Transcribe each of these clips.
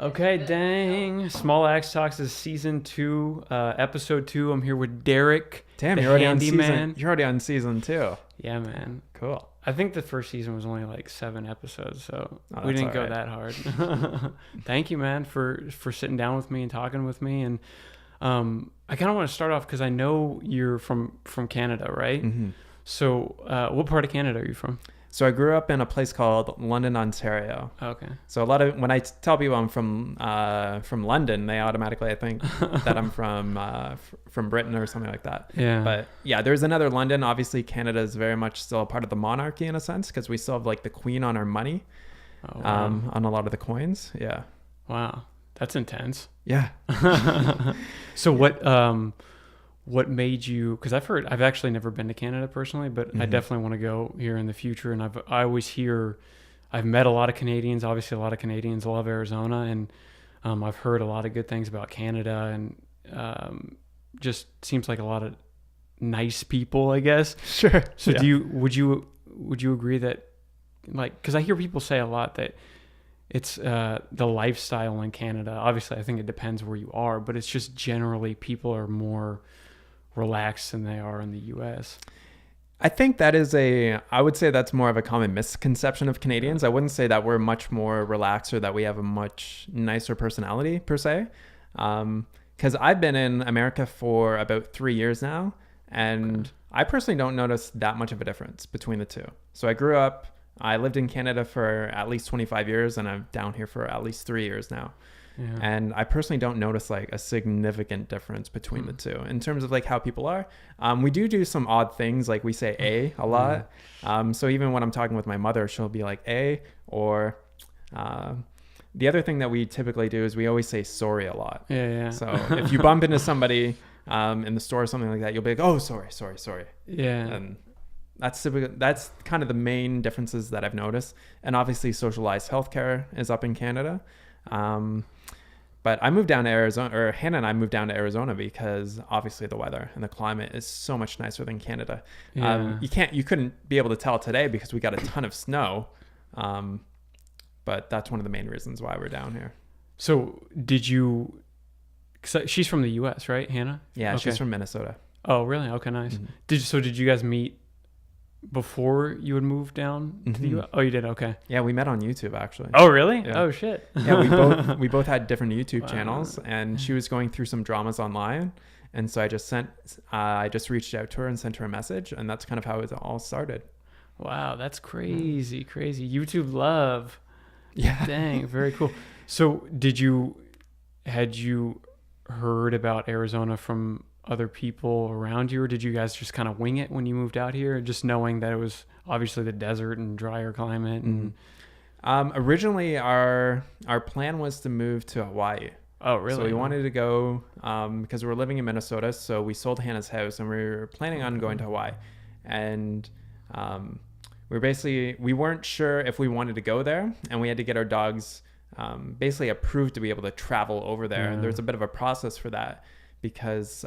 Okay, dang. Small Axe Talks is season 2, episode 2. I'm here with Derek, Damn, the you're already handyman. You're already on season 2. Yeah, man. Cool. I think the first season was only like 7 episodes, so we That's didn't go all right. that hard. Thank you, man, for sitting down with me and talking with me. And I kind of want to start off because I know you're from Canada, right? Mm-hmm. So, what part of Canada are you from? So I grew up in a place called London, Ontario. Okay. So a lot of when I tell people I'm from London, they automatically I think that I'm from Britain or something like that. Yeah. But yeah, there's another London. Obviously, Canada is very much still a part of the monarchy in a sense because we still have like the Queen on our money, Oh, wow. on a lot of the coins. Yeah. Wow. That's intense. Yeah. So what made you, because I've actually never been to Canada personally, but I Mhm. definitely want to go here in the future. And I always hear, I've met a lot of Canadians. Obviously a lot of Canadians love Arizona, and I've heard a lot of good things about Canada, and just seems like a lot of nice people, I guess. Sure. So Yeah. would you agree that, like, because I hear people say a lot that it's the lifestyle in Canada. Obviously, I think it depends where you are, but it's just generally people are more relaxed than they are in the U.S. I think I would say that's more of a common misconception of Canadians. I wouldn't say that we're much more relaxed or that we have a much nicer personality per se. Because I've been in America for about 3 years now, and I personally don't notice that much of a difference between the two. So I lived in Canada for at least 25 years, and I'm down here for at least 3 years now. Yeah. And I personally don't notice like a significant difference between the two in terms of like how people are. We do some odd things, like we say a lot. So even when I'm talking with my mother, she'll be like or the other thing that we typically do is we always say sorry a lot. Yeah. So if you bump into somebody in the store or something like that, you'll be like, oh, sorry. Yeah. And that's kind of the main differences that I've noticed. And obviously socialized healthcare is up in Canada. But I moved down to Arizona, or Hannah and I moved down to Arizona because obviously the weather and the climate is so much nicer than Canada. Yeah. You couldn't be able to tell today because we got a ton of snow. But that's one of the main reasons why we're down here. So cause she's from the U.S., right, Hannah? Yeah, Okay. she's from Minnesota. Oh, really? Okay, nice. Mhm. Did you guys meet before you would move down to the Mhm. U.S.? Oh, you did? Okay. Yeah, we met on YouTube actually. Oh, really? Yeah. Oh, shit. Yeah, we both had different YouTube Wow. channels, and she was going through some dramas online, and so I just reached out to her and sent her a message, and that's kind of how it all started. Wow, that's crazy. YouTube love. Yeah. Dang, very cool. So had you heard about Arizona from other people around you, or did you guys just kind of wing it when you moved out here, just knowing that it was obviously the desert and drier climate? And Originally, our plan was to move to Hawaii. Oh, really? So we wanted to go because we were living in Minnesota. So we sold Hannah's house, and we were planning on going to Hawaii. And we weren't sure if we wanted to go there, and we had to get our dogs basically approved to be able to travel over there. Yeah. And there's a bit of a process for that because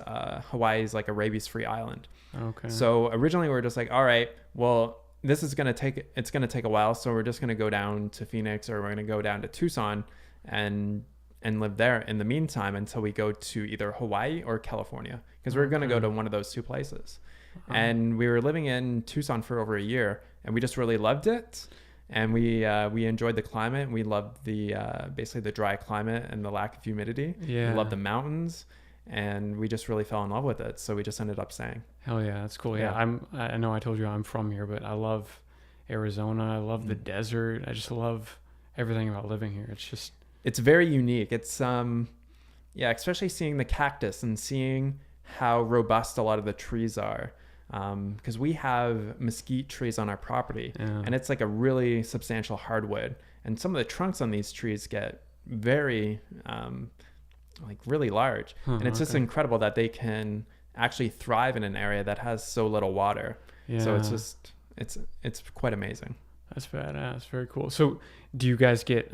Hawaii is like a rabies-free island. Okay. So originally we were just like, all right, well, it's going to take a while. So we're just going to go down to Phoenix, or we're going to go down to Tucson and live there in the meantime until we go to either Hawaii or California, because we're going to go to one of those two places. And we were living in Tucson for over a year, and we just really loved it. And we enjoyed the climate. We loved the basically the dry climate and the lack of humidity. Yeah. We loved the mountains, and we just really fell in love with it. So we just ended up staying. Hell yeah, that's cool. Yeah, I know I told you I'm from here, but I love Arizona. I love the desert. I just love everything about living here. It's very unique. It's especially seeing the cactus and seeing how robust a lot of the trees are. Because we have mesquite trees on our property, and it's like a really substantial hardwood. And some of the trunks on these trees get very, like really large. And it's just incredible that they can actually thrive in an area that has so little water. Yeah. So it's quite amazing. That's badass. Very cool. So do you guys get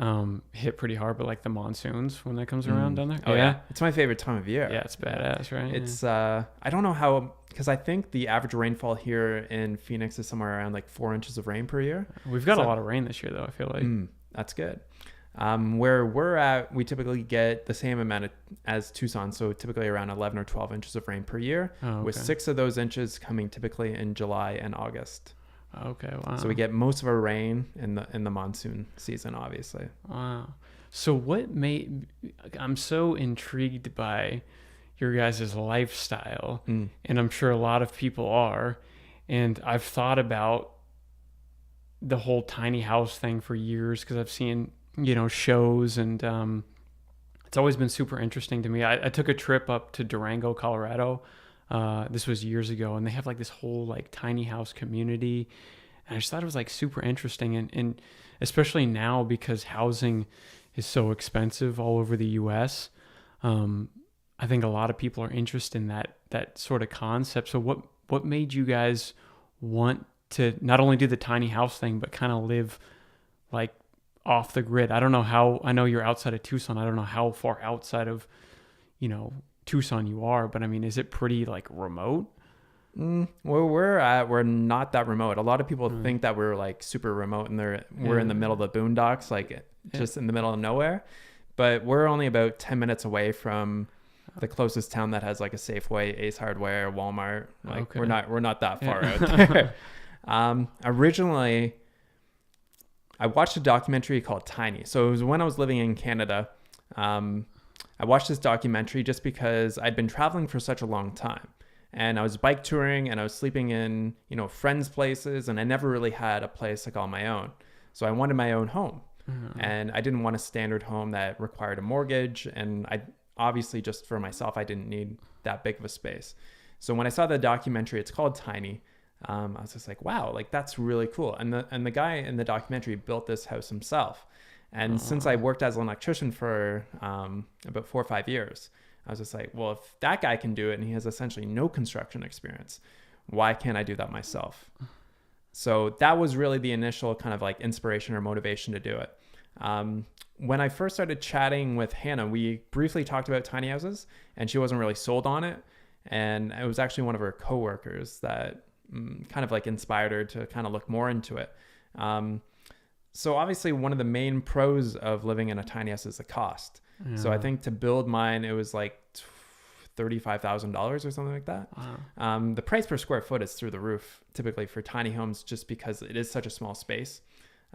hit pretty hard by like the monsoons when that comes around down there? Oh yeah. It's my favorite time of year. Yeah, it's badass, right? It's I don't know how, because I think the average rainfall here in Phoenix is somewhere around like 4 inches of rain per year. We've got a lot of rain this year though, I feel like. That's good. Where we're at, we typically get the same amount as Tucson, so typically around 11 or 12 inches of rain per year, with 6 of those inches coming typically in July and August. Okay, wow. So we get most of our rain in the monsoon season, obviously. Wow. So I'm so intrigued by your guys' lifestyle, and I'm sure a lot of people are, and I've thought about the whole tiny house thing for years because I've seen, shows, and it's always been super interesting to me. I took a trip up to Durango, Colorado. This was years ago, and they have like this whole like tiny house community, and I just thought it was like super interesting, and especially now because housing is so expensive all over the US. I think a lot of people are interested in that sort of concept. So what made you guys want to not only do the tiny house thing, but kind of live like off the grid? I don't know how, I know you're outside of Tucson. I don't know how far outside of, Tucson you are, but I mean, is it pretty like remote? Where we're at, we're not that remote. A lot of people think that we're like super remote, and we're in the middle of the Boondocks, like just in the middle of nowhere. But we're only about 10 minutes away from the closest town that has like a Safeway, Ace Hardware, Walmart. Like we're not that far out there. Originally, I watched a documentary called Tiny. So it was when I was living in Canada. I watched this documentary just because I'd been traveling for such a long time, and I was bike touring, and I was sleeping in, friends' places, and I never really had a place like on my own. So I wanted my own home, and I didn't want a standard home that required a mortgage. And I obviously, just for myself, I didn't need that big of a space. So when I saw the documentary, it's called Tiny. I was just like, wow, like that's really cool. And the guy in the documentary built this house himself. And since I worked as an electrician for about 4 or 5 years, I was just like, well, if that guy can do it and he has essentially no construction experience, why can't I do that myself? So that was really the initial kind of like inspiration or motivation to do it. When I first started chatting with Hannah, we briefly talked about tiny houses, and she wasn't really sold on it. And it was actually one of her coworkers that kind of like inspired her to kind of look more into it. So obviously one of the main pros of living in a tiny house is the cost. Yeah. So I think to build mine, it was like $35,000 or something like that. Wow. The price per square foot is through the roof typically for tiny homes, just because it is such a small space.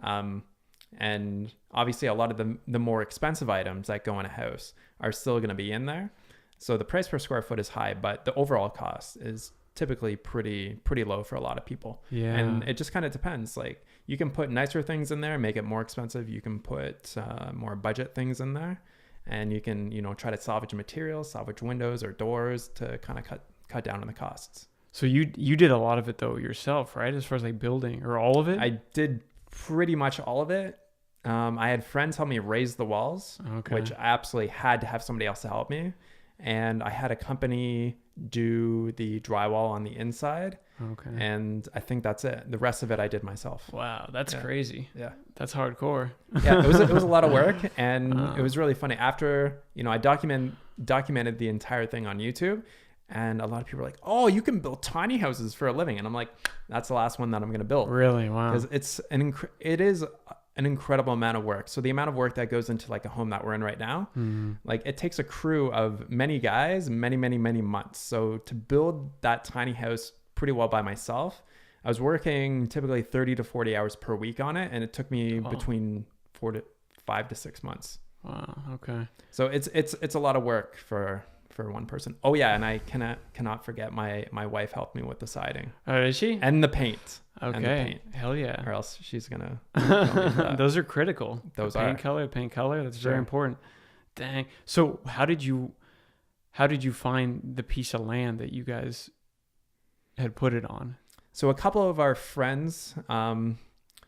And obviously a lot of the more expensive items that go in a house are still going to be in there. So the price per square foot is high, but the overall cost is typically pretty low for a lot of people. Yeah. And it just kind of depends. Like you can put nicer things in there, make it more expensive. You can put more budget things in there, and you can, try to salvage materials, salvage windows or doors to kind of cut down on the costs. So you did a lot of it though yourself, right? As far as like building, or all of it? I did pretty much all of it. I had friends help me raise the walls, which I absolutely had to have somebody else to help me. And I had a company do the drywall on the inside. Okay. And I think that's it. The rest of it I did myself. Wow, that's crazy. Yeah. That's hardcore. Yeah, it was a lot of work, and it was really funny. After, I documented the entire thing on YouTube, and a lot of people were like, "Oh, you can build tiny houses for a living." And I'm like, "That's the last one that I'm going to build." Really? Wow. Because it is an incredible amount of work. So the amount of work that goes into like a home that we're in right now, like it takes a crew of many guys, many months. So to build that tiny house pretty well by myself, I was working typically 30 to 40 hours per week on it. And it took me between 5 to 6 months. Wow. Okay. So it's a lot of work for one person. Oh yeah. And I cannot forget my wife helped me with the siding. Oh, is she? And the paint. Okay. Hell yeah. Or else she's gonna. Those are critical. Those are paint color. That's very important. Dang. So how did you find the piece of land that you guys had put it on? So a couple of our friends,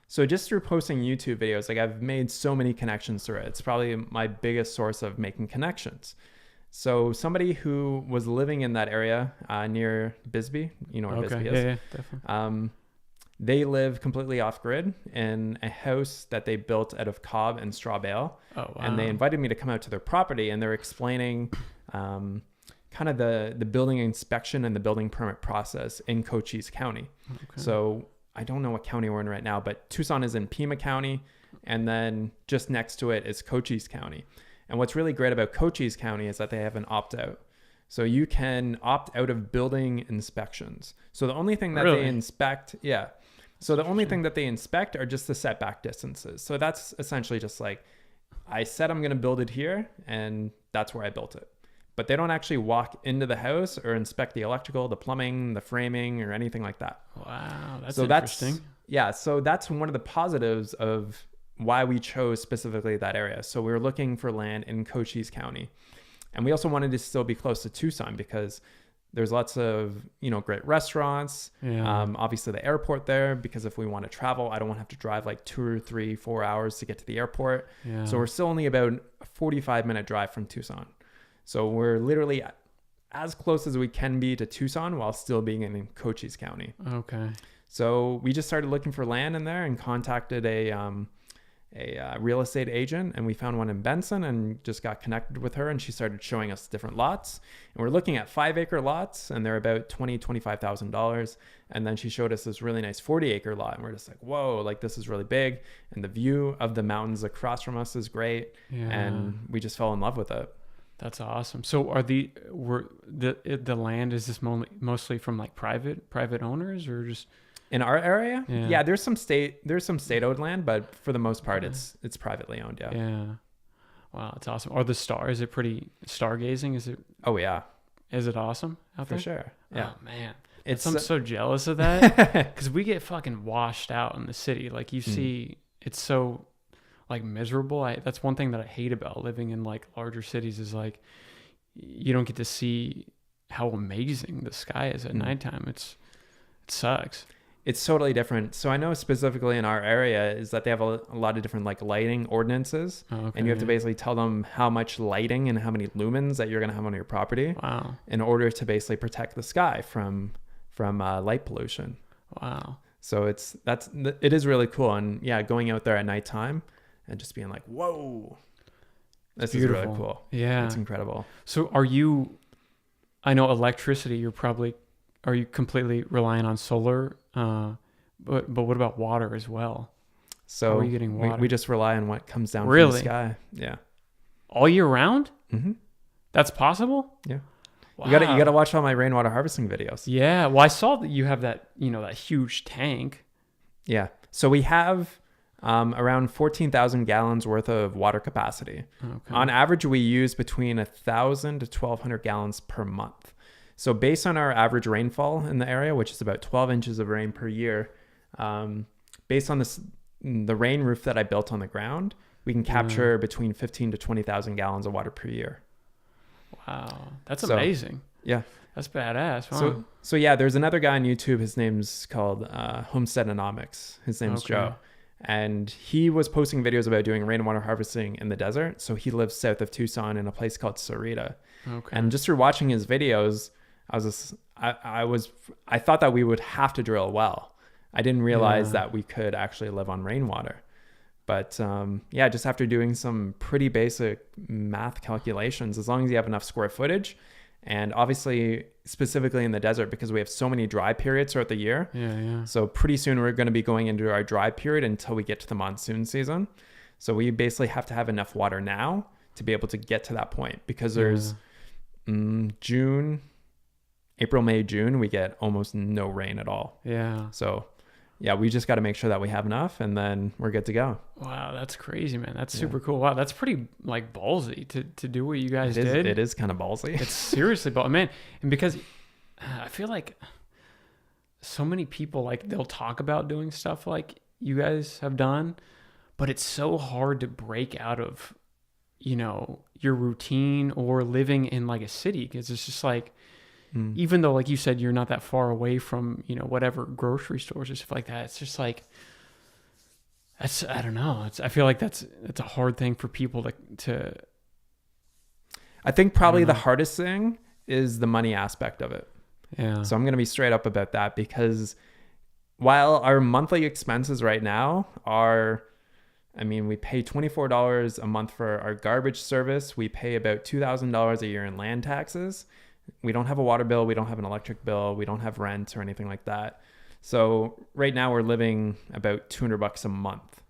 so just through posting YouTube videos, like I've made so many connections through it. It's probably my biggest source of making connections. So somebody who was living in that area near Bisbee, where Bisbee is. Yeah, definitely. They live completely off grid in a house that they built out of cob and straw bale. Oh, wow. And they invited me to come out to their property, and they're explaining kind of the building inspection and the building permit process in Cochise County. Okay. So I don't know what county we're in right now, but Tucson is in Pima County. And then just next to it is Cochise County. And what's really great about Cochise County is that they have an opt-out. So you can opt out of building inspections. So the only thing that they inspect, So the only thing that they inspect are just the setback distances. So that's essentially just like, I said I'm going to build it here, and that's where I built it. But they don't actually walk into the house or inspect the electrical, the plumbing, the framing, or anything like that. Wow, that's interesting. So that's one of the positives of why we chose specifically that area. So we were looking for land in Cochise County. And we also wanted to still be close to Tucson because there's lots of, great restaurants. Yeah. Obviously the airport there, because if we want to travel, I don't want to have to drive like 2 or 3, 4 hours to get to the airport. Yeah. So we're still only about a 45-minute drive from Tucson. So we're literally as close as we can be to Tucson while still being in Cochise County. Okay. So we just started looking for land in there and contacted a real estate agent, and we found one in Benson and just got connected with her, and she started showing us different lots. And we're looking at 5-acre lots, and they're about $25,000. And then she showed us this really nice 40-acre lot, and we're just like, whoa, like this is really big. And the view of the mountains across from us is great. Yeah. And we just fell in love with it. That's awesome. So the land, is this mostly from like private owners, or just in our area? Yeah, there's some state-owned land, but for the most part, it's privately owned. Yeah. Yeah. Wow, that's awesome. Are the stars? Is it pretty stargazing? Is it? Oh yeah. Is it awesome out there? For sure. Yeah. Oh man, I'm so jealous of that because we get fucking washed out in the city. Like you see, it's so like miserable. That's one thing that I hate about living in like larger cities is like you don't get to see how amazing the sky is at nighttime. It sucks. It's totally different. So I know specifically in our area is that they have a lot of different like lighting ordinances. Oh, okay, and you have to basically tell them how much lighting and how many lumens that you're going to have on your property. Wow. In order to basically protect the sky from light pollution. Wow. So it is really cool. And yeah, going out there at nighttime and just being like, whoa, this is really cool. Yeah. It's incredible. So I know electricity, are you completely relying on solar? But what about water as well? So how are you getting water? We just rely on what comes down from the sky. Yeah. All year round? Mm-hmm. That's possible? Yeah. Wow. You gotta watch all my rainwater harvesting videos. Yeah. Well, I saw that you have that huge tank. Yeah. So we have around 14,000 gallons worth of water capacity. Okay. On average, we use between 1,000 to 1,200 gallons per month. So based on our average rainfall in the area, which is about 12 inches of rain per year, based on the rain roof that I built on the ground, we can capture between 15 to 20,000 gallons of water per year. Wow. That's amazing. Yeah. That's badass. Wow. So yeah, there's another guy on YouTube. His name's called Homesteadonomics. His name's Joe. And he was posting videos about doing rainwater harvesting in the desert. So he lives south of Tucson in a place called Sarita. Okay. And just through watching his videos, I thought that we would have to drill a well. I didn't realize that we could actually live on rainwater. But just after doing some pretty basic math calculations, as long as you have enough square footage, and obviously specifically in the desert because we have so many dry periods throughout the year. Yeah. So pretty soon we're going to be going into our dry period until we get to the monsoon season. So we basically have to have enough water now to be able to get to that point because there's April, May, June, we get almost no rain at all. Yeah. So yeah, we just got to make sure that we have enough and then we're good to go. Wow, that's crazy, man. That's super cool. Wow, that's pretty like ballsy to do what you guys did. It is kind of ballsy. It's seriously ballsy, man. And because I feel like so many people, like they'll talk about doing stuff like you guys have done, but it's so hard to break out of, your routine or living in like a city because it's just like, even though, like you said, you're not that far away from, whatever grocery stores or stuff like that. It's just like, I don't know. I feel like that's a hard thing for people to. I think probably the hardest thing is the money aspect of it. Yeah. So I'm going to be straight up about that because while our monthly expenses right now are, we pay $24 a month for our garbage service. We pay about $2,000 a year in land taxes. We don't have a water bill. We don't have an electric bill. We don't have rent or anything like that. So right now we're living about $200 a month.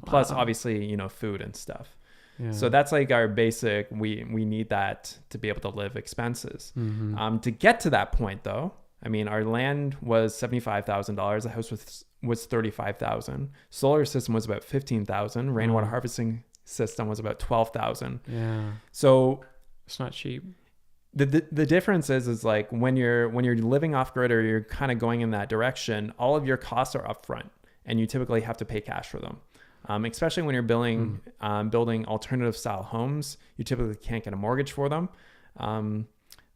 plus Wow. obviously, you know, food and stuff. Yeah. So that's like our basic, we need that to be able to live expenses. Mm-hmm. To get to that point though, I mean, our land was $75,000. The house was $35,000. Solar system was about $15,000. Rainwater harvesting system was about $12,000. Yeah. So It's not cheap. the difference is like when you're living off grid or you're kind of going in that direction, all of your costs are upfront and you typically have to pay cash for them. Especially when you're building alternative style homes, you typically can't get a mortgage for them.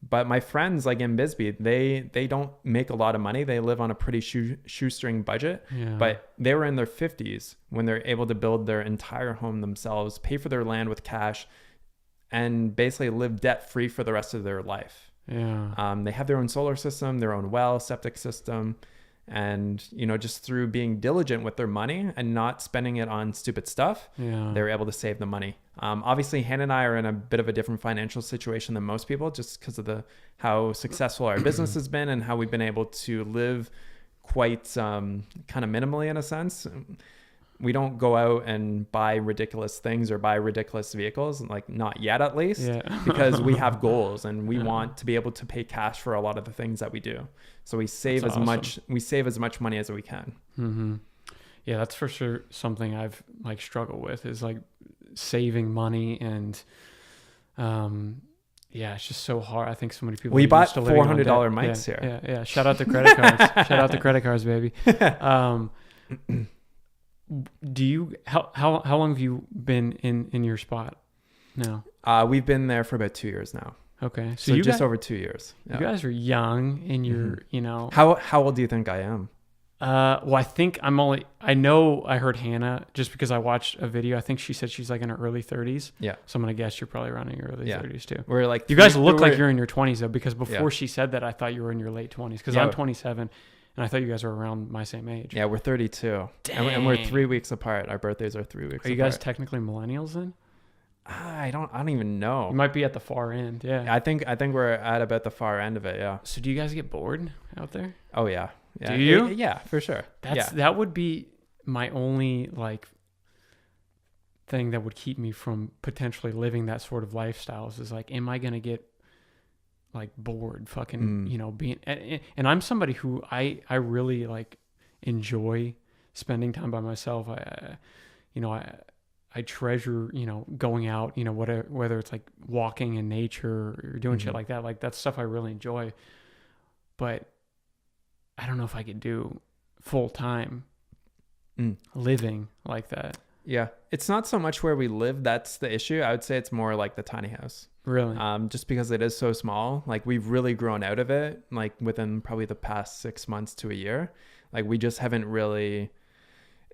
But my friends like in Bisbee, they don't make a lot of money. They live on a pretty shoestring budget, Yeah. but they were in their 50s when they're able to build their entire home themselves, pay for their land with cash, and basically live debt free for the rest of their life. Yeah. They have their own solar system, their own well, septic system, and you know, just through being diligent with their money and not spending it on stupid stuff, Yeah. they're able to save the money. Obviously, Hannah and I are in a bit of a different financial situation than most people, just because of how successful our business has been and how we've been able to live quite kind of minimally in a sense. We don't go out and buy ridiculous things or buy ridiculous vehicles, like not yet at least, Yeah. because we have goals and we Yeah. want to be able to pay cash for a lot of the things that we do. So we save That's as much money as we can. Mm-hmm. Yeah, that's for sure something I've like struggled with is like saving money and yeah, it's just so hard. I think so many people We are bought used to living on $400 debt. mics Yeah, here. Yeah. Shout out to credit cards. Shout out to credit cards, baby. Do you how long have you been in your spot now? We've been there for about 2 years now. Okay, So you just guys, over 2 years. you guys are young and you're you know How old do you think I am? well I think I know I heard Hannah just because I watched a video. I think she said she's like in her early 30s. Yeah. So I'm gonna guess you're probably around in your early 30s too. We're like You guys look like you're in your 20s though, because before Yeah. she said that I thought you were in your late 20s because Yeah. I'm 27 and I thought you guys were around my same age. Yeah, we're 32. And we're 3 weeks apart. Our birthdays are 3 weeks apart. Are you guys technically millennials then? I don't even know. You might be at the far end. Yeah. I think we're at about the far end of it. Yeah. So do you guys get bored out there? Oh yeah. Yeah. Do you? Yeah, for sure. That would be my only like thing that would keep me from potentially living that sort of lifestyles is like, am I gonna get like bored fucking you know being and I'm somebody who I really like enjoy spending time by myself. I treasure, you know, going out, you know, whether it's like walking in nature or doing shit like that. Like that's stuff I really enjoy. But I don't know if I could do full time living like that. Yeah. It's not so much where we live that's the issue. I would say it's more like the tiny house. Really? Just because it is so small. Like we've really grown out of it, like within probably the past 6 months to a year. Like we just haven't really.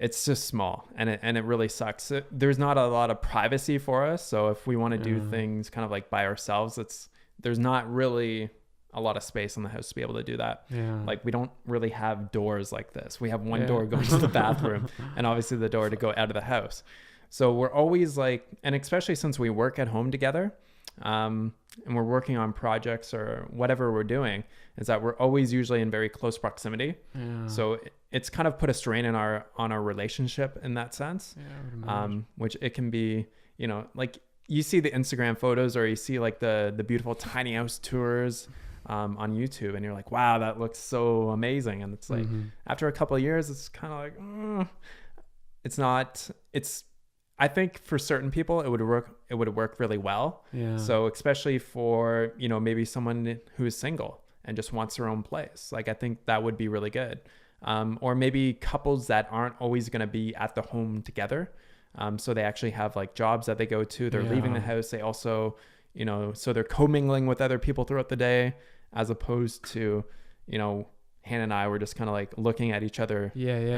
It's just small and it really sucks. There's not a lot of privacy for us. So if we want to do things kind of like by ourselves, there's not really a lot of space in the house to be able to do that. Yeah. Like we don't really have doors like this. We have one door going to the bathroom and obviously the door to go out of the house. So we're always like, and especially since we work at home together, and we're working on projects or whatever we're doing, is that we're always usually in very close proximity. Yeah. So it's kind of put a strain on our relationship in that sense. Yeah, I would imagine. Which it can be, you know, like you see the Instagram photos or you see like the beautiful tiny house tours on YouTube and you're like, wow, that looks so amazing. And it's like after a couple of years, it's kind of like, I think for certain people it would work really well. Yeah. So especially for, you know, maybe someone who is single and just wants their own place. Like I think that would be really good. Or maybe couples that aren't always going to be at the home together. So they actually have like jobs that they go to. They're leaving the house. They also, you know, so they're commingling with other people throughout the day, as opposed to, you know, Hannah and I were just kind of like looking at each other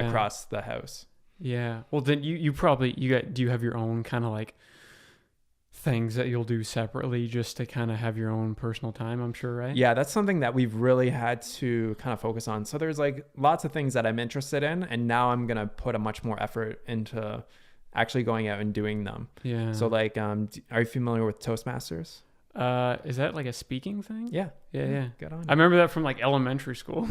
across the house. Yeah. Well, then you probably do you have your own kind of like things that you'll do separately just to kind of have your own personal time, I'm sure, right? Yeah, that's something that we've really had to kind of focus on. So there's like lots of things that I'm interested in, and now I'm going to put a much more effort into actually going out and doing them. Yeah. So like, are you familiar with Toastmasters? Is that like a speaking thing? Yeah. Yeah. Good on I remember that from like elementary school.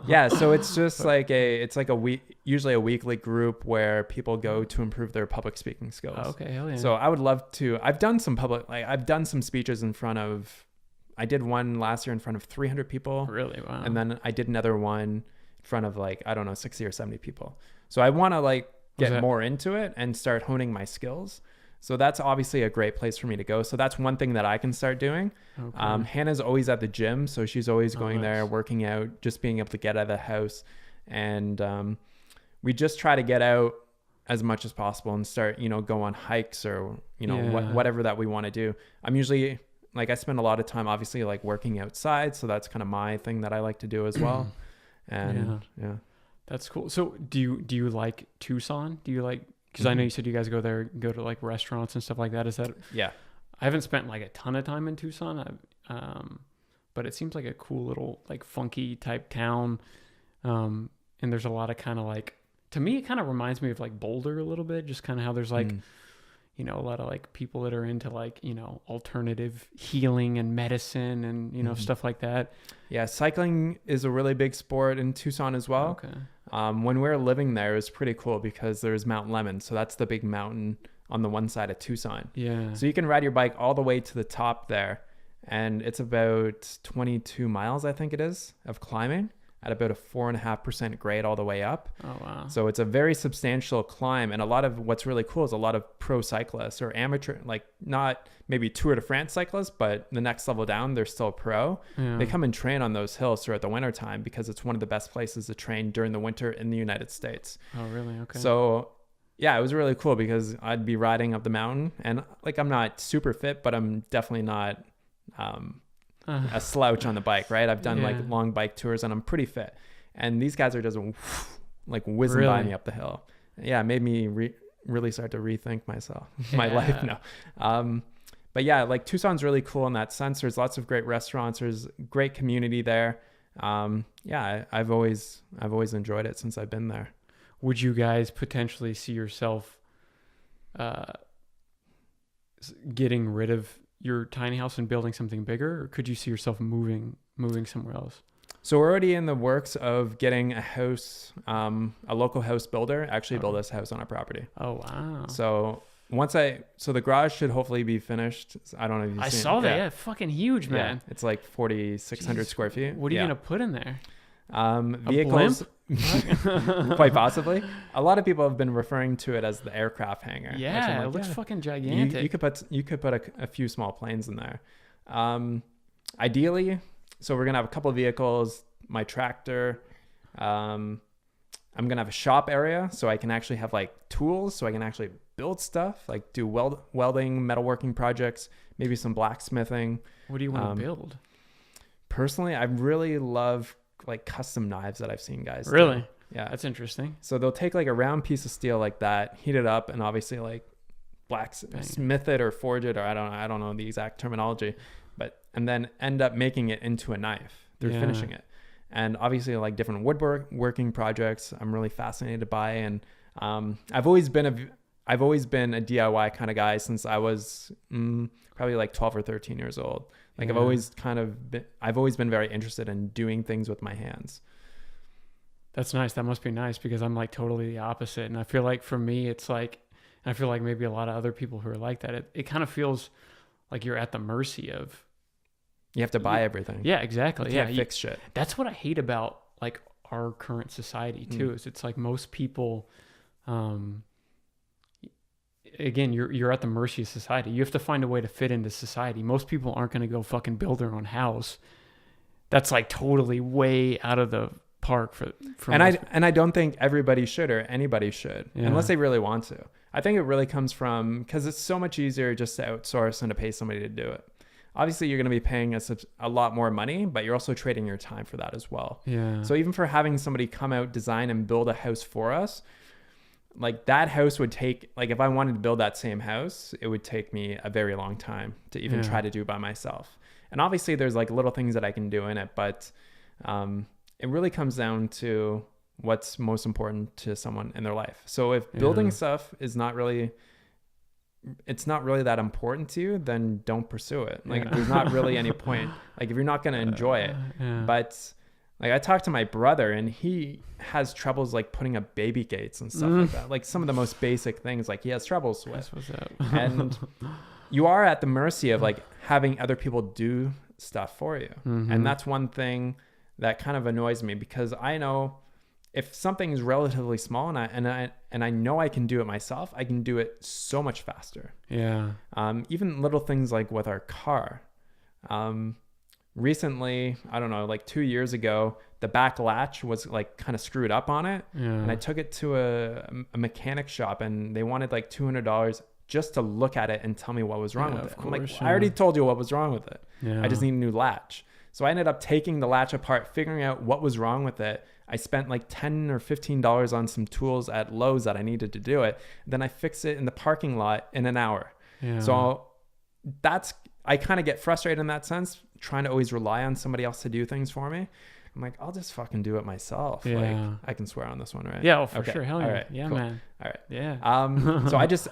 Yeah, so it's just like a week, usually a weekly group where people go to improve their public speaking skills. Oh, okay, hell yeah. So I would love to. I've done some speeches in front of. I did one last year in front of 300 people. Really? Wow. And then I did another one in front of like, I don't know, 60 or 70 people. So I want to like get more into it and start honing my skills. So that's obviously a great place for me to go. So that's one thing that I can start doing. Okay. Hannah's always at the gym. So she's always going there, working out, just being able to get out of the house. And we just try to get out as much as possible and start, go on hikes or, whatever that we want to do. I'm usually like, I spend a lot of time obviously like working outside. So that's kind of my thing that I like to do as well. And yeah. That's cool. So do you like Tucson? Do you like, because I know you said you guys go to like restaurants and stuff like that. Is that? Yeah. I haven't spent like a ton of time in Tucson, but it seems like a cool little like funky type town. And there's a lot of kind of like, to me, it kind of reminds me of like Boulder a little bit, just kind of how there's like, a lot of like people that are into like, alternative healing and medicine and, stuff like that. Yeah. Cycling is a really big sport in Tucson as well. Okay. When we were living there, it was pretty cool because there's Mount Lemmon. So that's the big mountain on the one side of Tucson. Yeah. So you can ride your bike all the way to the top there. And it's about 22 miles, I think it is, of climbing at about a 4.5% grade all the way up. Oh, wow. So it's a very substantial climb. And a lot of what's really cool is a lot of pro cyclists or amateur, like not maybe Tour de France cyclists, but the next level down, they're still pro. Yeah. They come and train on those hills throughout the winter time because it's one of the best places to train during the winter in the United States. Oh, really? Okay. So yeah, it was really cool because I'd be riding up the mountain and like, I'm not super fit, but I'm definitely not, a slouch on the bike, right? I've done like long bike tours and I'm pretty fit. And these guys are just like whizzing by me up the hill. Yeah, it made me really start to rethink my life now. But yeah, like Tucson's really cool in that sense. There's lots of great restaurants. There's great community there. I've always enjoyed it since I've been there. Would you guys potentially see yourself getting rid of your tiny house and building something bigger, or could you see yourself moving somewhere else? So we're already in the works of getting a house, a local house builder actually build us a house on our property. Oh, wow. So so the garage should hopefully be finished. I don't know if you've seen saw that. Yeah, fucking huge, man. Yeah, it's like 4,600 square feet. What are you going to put in there? Vehicles, quite possibly. A lot of people have been referring to it as the aircraft hangar. Yeah, it looks fucking gigantic. You could put a few small planes in there. Ideally, so we're gonna have a couple of vehicles, my tractor. I'm gonna have a shop area so I can actually have like tools, so I can actually build stuff, like do welding, metalworking projects, maybe some blacksmithing. What do you want to build? Personally, I really love like custom knives that I've seen guys really do. Yeah, that's interesting. So they'll take like a round piece of steel like that, heat it up, and obviously like blacksmith it or forge it, or I don't know the exact terminology, and then end up making it into a knife. They're finishing it. And obviously like different woodworking projects I'm really fascinated by. And I've always been a DIY kind of guy since I was probably like 12 or 13 years old. Like I've always been very interested in doing things with my hands. That's nice. That must be nice because I'm like totally the opposite. And I feel like for me, it's like, I feel like maybe a lot of other people who are like that, it kind of feels like you're at the mercy of. You have to buy everything. Yeah, exactly. You can't fix shit. That's what I hate about like our current society too, is it's like most people, again, you're at the mercy of society. You have to find a way to fit into society. Most people aren't going to go fucking build their own house. That's like totally way out of the park for and I don't think everybody should or anybody should unless they really want to. I think it really comes from because it's so much easier just to outsource than to pay somebody to do it. Obviously, you're going to be paying a lot more money, but you're also trading your time for that as well. Yeah. So even for having somebody come out, design, and build a house for us, like that house would take, like if I wanted to build that same house, it would take me a very long time to even try to do by myself. And obviously, there's like little things that I can do in it, but it really comes down to what's most important to someone in their life. So if building stuff is not really it's not really that important to you, then don't pursue it. Like there's not really any point. Like if you're not going to enjoy it. But like I talked to my brother and he has troubles like putting up baby gates and stuff like that. Like some of the most basic things like he has troubles with. What's up? And you are at the mercy of like having other people do stuff for you. And that's one thing that kind of annoys me, because I know if something's relatively small and I know I can do it myself, I can do it so much faster. Yeah. Even little things like with our car. Recently, I don't know, like 2 years ago, the back latch was like kind of screwed up on it. And I took it to a mechanic shop and they wanted like $200 just to look at it and tell me what was wrong with it. I'm like, I already told you what was wrong with it. I just need a new latch. So I ended up taking the latch apart, figuring out what was wrong with it. I spent like $10 or $15 on some tools at Lowe's that I needed to do it. Then I fixed it in the parking lot in an hour. So I kind of get frustrated in that sense, trying to always rely on somebody else to do things for me. I'm like, I'll just fucking do it myself. Like I can swear on this one, right? Yeah, for sure. Hell yeah. All right, cool. Man. All right. Yeah. So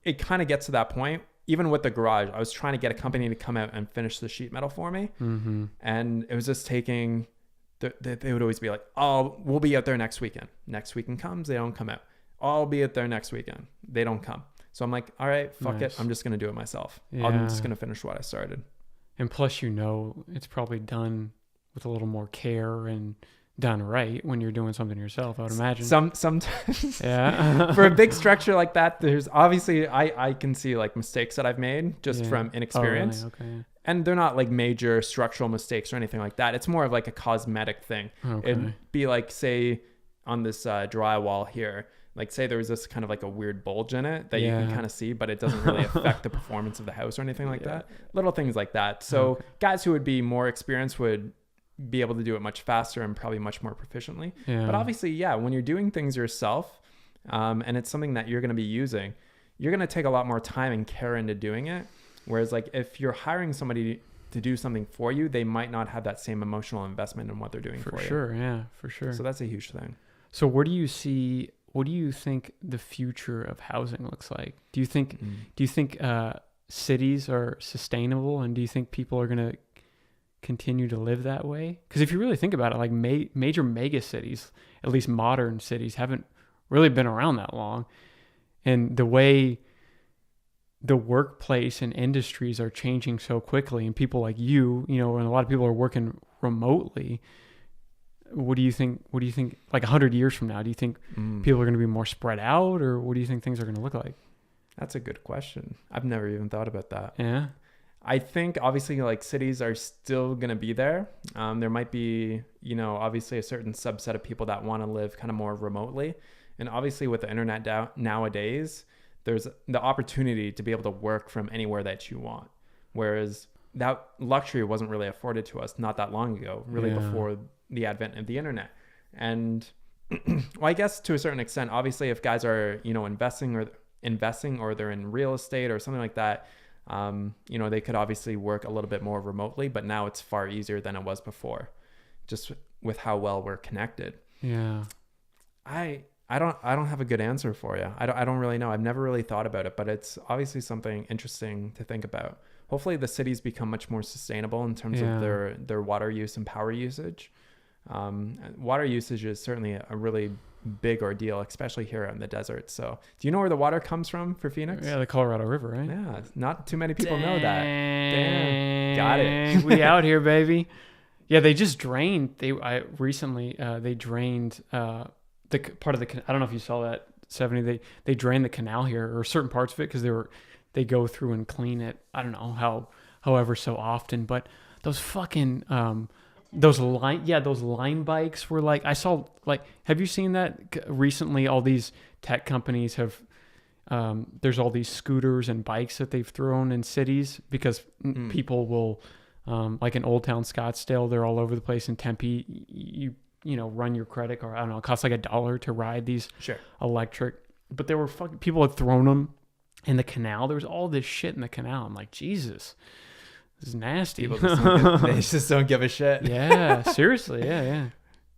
it kind of gets to that point. Even with the garage, I was trying to get a company to come out and finish the sheet metal for me. And it was just taking, they would always be like, oh, we'll be out there next weekend. Next weekend comes, they don't come out. I'll be out there next weekend. They don't come. So I'm like, all right, fuck it. I'm just going to do it myself. I'm just going to finish what I started. And plus, it's probably done with a little more care and done right when you're doing something yourself, I would imagine. Sometimes. For a big structure like that, there's obviously, I can see like mistakes that I've made just from inexperience. Oh, really? Okay. And they're not like major structural mistakes or anything like that. It's more of like a cosmetic thing. It'd be like, say on this drywall here, like say there was this kind of like a weird bulge in it that you can kind of see, but it doesn't really affect the performance of the house or anything like that. Little things like that. So guys who would be more experienced would be able to do it much faster and probably much more proficiently. But obviously, when you're doing things yourself, and it's something that you're going to be using, you're going to take a lot more time and care into doing it. Whereas like if you're hiring somebody to do something for you, they might not have that same emotional investment in what they're doing for you. For sure. So that's a huge thing. So what do you think the future of housing looks like? Do you think cities are sustainable, and do you think people are going to continue to live that way? Because if you really think about it, like major mega cities, at least modern cities, haven't really been around that long. And the way the workplace and industries are changing so quickly, and people like you and a lot of people are working remotely. What do you think like 100 years from now, do you think people are going to be more spread out, or what do you think things are going to look like? That's a good question. I've never even thought about that. Yeah. I think obviously like cities are still going to be there. There might be, obviously a certain subset of people that want to live kind of more remotely. And obviously with the internet nowadays, there's the opportunity to be able to work from anywhere that you want. Whereas that luxury wasn't really afforded to us not that long ago, really before the advent of the internet. And well, I guess to a certain extent, obviously if guys are, investing or they're in real estate or something like that, they could obviously work a little bit more remotely, but now it's far easier than it was before, just with how well we're connected. Yeah. I don't have a good answer for you. I don't really know. I've never really thought about it, but it's obviously something interesting to think about. Hopefully the cities become much more sustainable in terms of their water use and power usage. Water usage is certainly a really big ordeal, especially here in the desert. So do you know where the water comes from for Phoenix? Yeah, the Colorado River, right? Yeah, not too many people know that. Damn, got it. We out here, baby. Yeah, they just drained. They drained the part of the. I don't know if you saw that, 70. They drained the canal here, or certain parts of it, because they go through and clean it. I don't know however so often, but those fucking those line bikes were like, I saw, like, have you seen that recently? All these tech companies have there's all these scooters and bikes that they've thrown in cities because people will like in Old Town Scottsdale, they're all over the place. In Tempe, you run your credit card, I don't know, it costs like $1 to ride these electric, but there were people had thrown them in the canal. There was all this shit in the canal. I'm like, Jesus, this is nasty. People they just don't give a shit. Yeah, seriously. Yeah.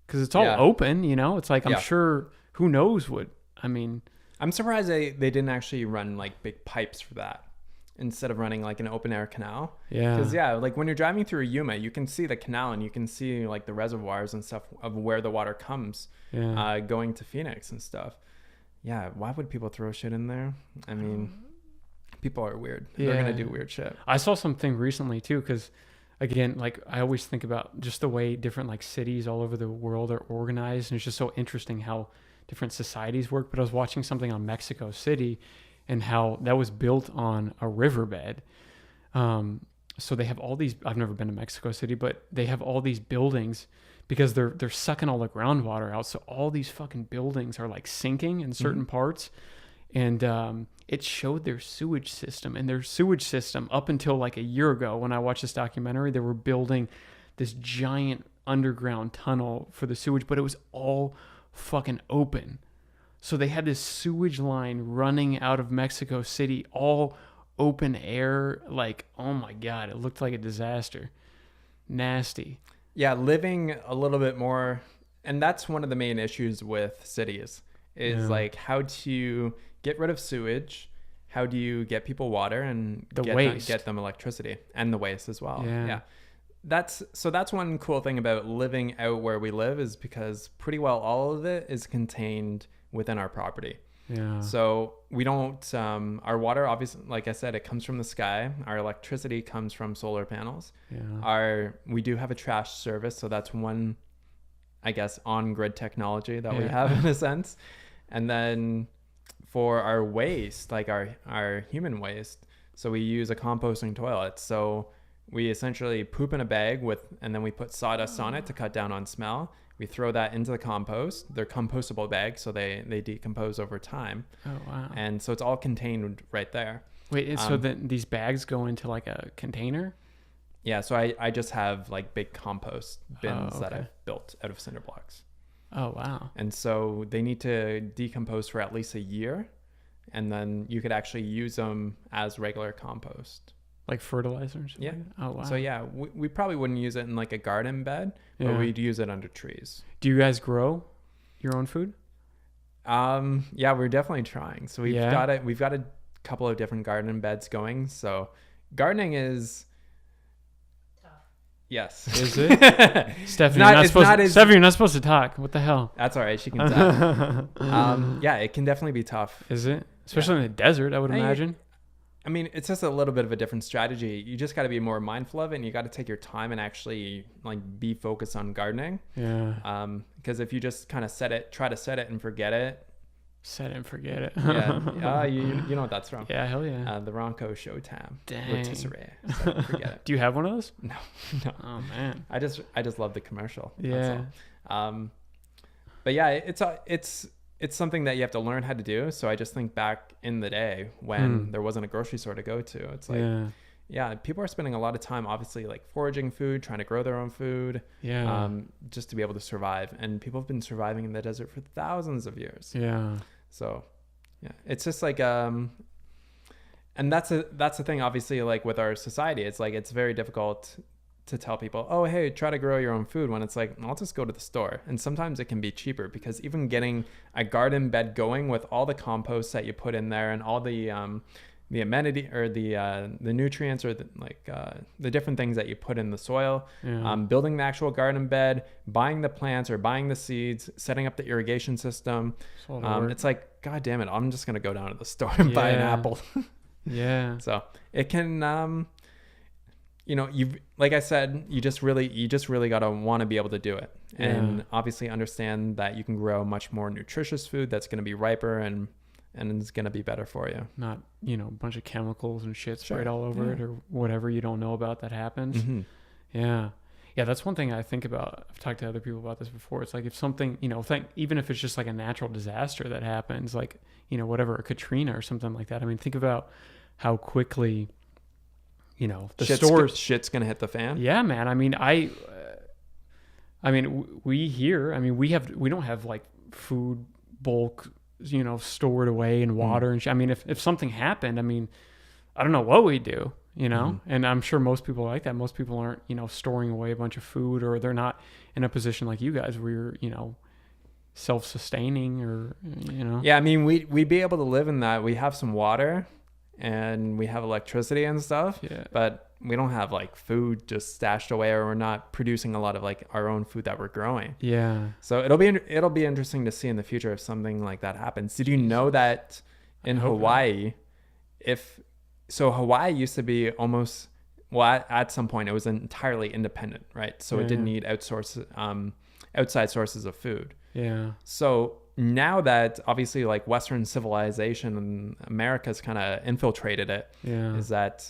Because it's all open, it's like, I'm sure, who knows what, I mean. I'm surprised they didn't actually run like big pipes for that instead of running like an open air canal. Yeah. Because like when you're driving through Yuma, you can see the canal and you can see like the reservoirs and stuff of where the water comes going to Phoenix and stuff. Yeah. Why would people throw shit in there? I mean, people are weird. They're going to do weird shit. I saw something recently too, because again, like I always think about just the way different like cities all over the world are organized. And it's just so interesting how different societies work. But I was watching something on Mexico City and how that was built on a riverbed. So they have all these, I've never been to Mexico City, but they have all these buildings because they're sucking all the groundwater out. So all these fucking buildings are like sinking in certain parts. And it showed their sewage system, and their sewage system up until like a year ago when I watched this documentary, they were building this giant underground tunnel for the sewage, but it was all fucking open. So they had this sewage line running out of Mexico City, all open air. Like, oh my God, it looked like a disaster. Nasty. Yeah, living a little bit more. And that's one of the main issues with cities is like how to get rid of sewage. How do you get people water and get them electricity and the waste as well? Yeah. That's one cool thing about living out where we live is because pretty well all of it is contained within our property. Yeah. So we don't, our water, obviously, like I said, it comes from the sky. Our electricity comes from solar panels. Yeah. We do have a trash service. So that's one, I guess, on-grid technology that we have in a sense. And then for our waste, like our human waste, so we use a composting toilet. So we essentially poop in a bag and then we put sawdust on it to cut down on smell. We throw that into the compost. They're compostable bags, so they decompose over time. Oh, wow. And so it's all contained right there. Wait, so then these bags go into like a container? Yeah, so I just have like big compost bins that I've built out of cinder blocks. Oh, wow. And so they need to decompose for at least a year, and then you could actually use them as regular compost. Like fertilizers? Yeah. Oh, wow. So yeah, we probably wouldn't use it in like a garden bed, but we'd use it under trees. Do you guys grow your own food? Yeah, we're definitely trying. So we've got a couple of different garden beds going. So gardening is tough. Yes. Is it? Stephanie, you're not supposed to talk. What the hell? That's all right. She can talk. Yeah, it can definitely be tough. Is it? Especially in the desert, I would imagine. I mean, it's just a little bit of a different strategy. You just got to be more mindful of it, and you got to take your time and actually like be focused on gardening. Yeah. Because if you just kind of try to set it and forget it. Set it and forget it. Yeah. You know what that's from. Yeah, hell yeah. The Ronco Showtime. Dang. Rotisserie. Set it and forget it. Do you have one of those? No. Oh man. I just love the commercial. Yeah. That's all. But yeah, it's something that you have to learn how to do. So I just think back in the day when there wasn't a grocery store to go to. It's like, yeah, people are spending a lot of time, obviously, like foraging food, trying to grow their own food, just to be able to survive. And people have been surviving in the desert for thousands of years. Yeah. So, yeah, it's just like, and that's the thing, obviously, like with our society, it's like, it's very difficult to tell people, oh, hey, try to grow your own food, when it's like, I'll just go to the store. And sometimes it can be cheaper, because even getting a garden bed going with all the compost that you put in there and all the amenity or the nutrients or the different things that you put in the soil, building the actual garden bed, buying the plants or buying the seeds, setting up the irrigation system. It's like, God damn it, I'm just going to go down to the store and buy an apple. Yeah. So it can, you've, like I said, you just really got to want to be able to do it, and obviously understand that you can grow much more nutritious food that's going to be riper and it's going to be better for you. Not, a bunch of chemicals and shit sprayed all over it or whatever you don't know about that happens. Mm-hmm. Yeah. Yeah. That's one thing I think about. I've talked to other people about this before. It's like if something, even if it's just like a natural disaster that happens, like, whatever, a Katrina or something like that. I mean, think about how quickly, the shit's going to hit the fan. Yeah, man. I mean, we don't have like food bulk, stored away in water and shit. I mean, if something happened, I mean, I don't know what we'd do, and I'm sure most people are like that. Most people aren't, storing away a bunch of food, or they're not in a position like you guys where you're, self-sustaining, or Yeah, I mean, we'd be able to live in that. We have some water and we have electricity and stuff, Yeah. but we don't have like food just stashed away, or we're not producing a lot of like our own food that we're growing. Yeah. So it'll be interesting to see in the future if something like that happens. Did you know that in Hawaii, Hawaii used to be almost, well, at some point it was entirely independent, right? So it didn't need outside sources of food. Yeah. So now that obviously like Western civilization and America's kind of infiltrated it, is that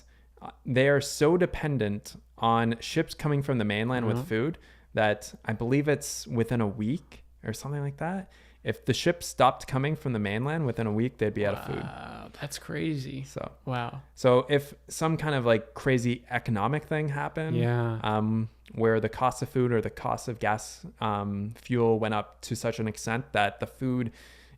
they are so dependent on ships coming from the mainland with food that I believe it's within a week or something like that. If the ship stopped coming from the mainland within a week, they'd be out of food. Wow, that's crazy. So wow. So if some kind of like crazy economic thing happened, where the cost of food or the cost of gas, fuel went up to such an extent that the food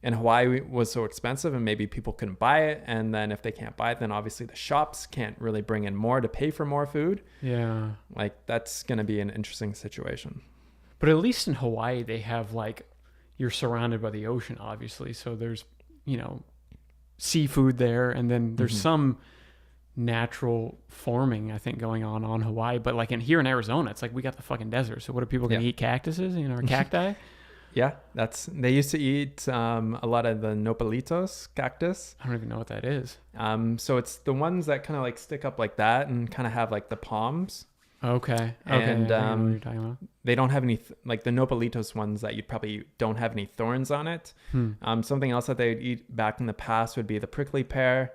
in Hawaii was so expensive and maybe people couldn't buy it, and then if they can't buy it, then obviously the shops can't really bring in more to pay for more food. Yeah. Like that's going to be an interesting situation. But at least in Hawaii, they have like, you're surrounded by the ocean, obviously. So there's, seafood there. And then there's some natural farming, I think, going on Hawaii. But like here in Arizona, it's like we got the fucking desert. So what are people going to eat? Cactuses, or cacti? Yeah, they used to eat a lot of the nopalitos cactus. I don't even know what that is. So it's the ones that kind of like stick up like that and kind of have like the palms. Okay. And I know what you're talking about. They don't have any like the nopalitos ones that you probably don't have any thorns on it. Something else that they'd eat back in the past would be the prickly pear.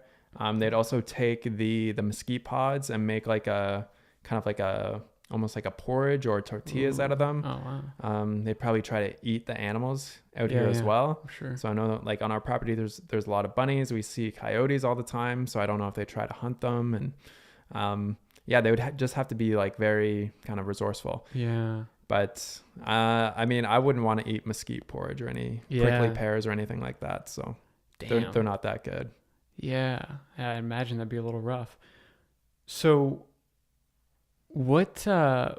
They'd also take the mesquite pods and make like a kind of like a almost like a porridge or tortillas out of them. Oh wow. They'd probably try to eat the animals out here as well. Sure. So I know that like on our property there's a lot of bunnies. We see coyotes all the time. So I don't know if they try to hunt them, and they would just have to be like very kind of resourceful. Yeah. But I mean, I wouldn't want to eat mesquite porridge or any prickly pears or anything like that. So they're not that good. Yeah. I imagine that'd be a little rough. So what, I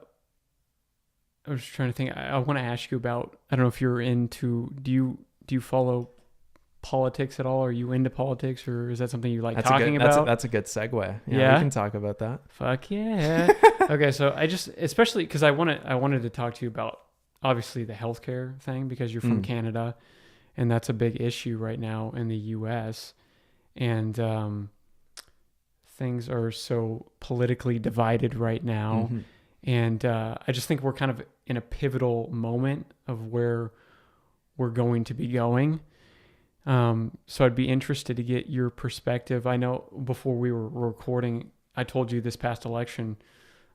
was trying to think, I want to ask you about, I don't know if you're into, do you follow politics at all? Are you into politics, or is that something you like talking about? That's a good segue. Yeah, we can talk about that. Fuck yeah. Okay, so I just, especially because I wanted to talk to you about obviously the healthcare thing, because you're from Canada, and that's a big issue right now in the U.S. And things are so politically divided right now, and I just think we're kind of in a pivotal moment of where we're going to be going. So I'd be interested to get your perspective. I know before we were recording, I told you this past election,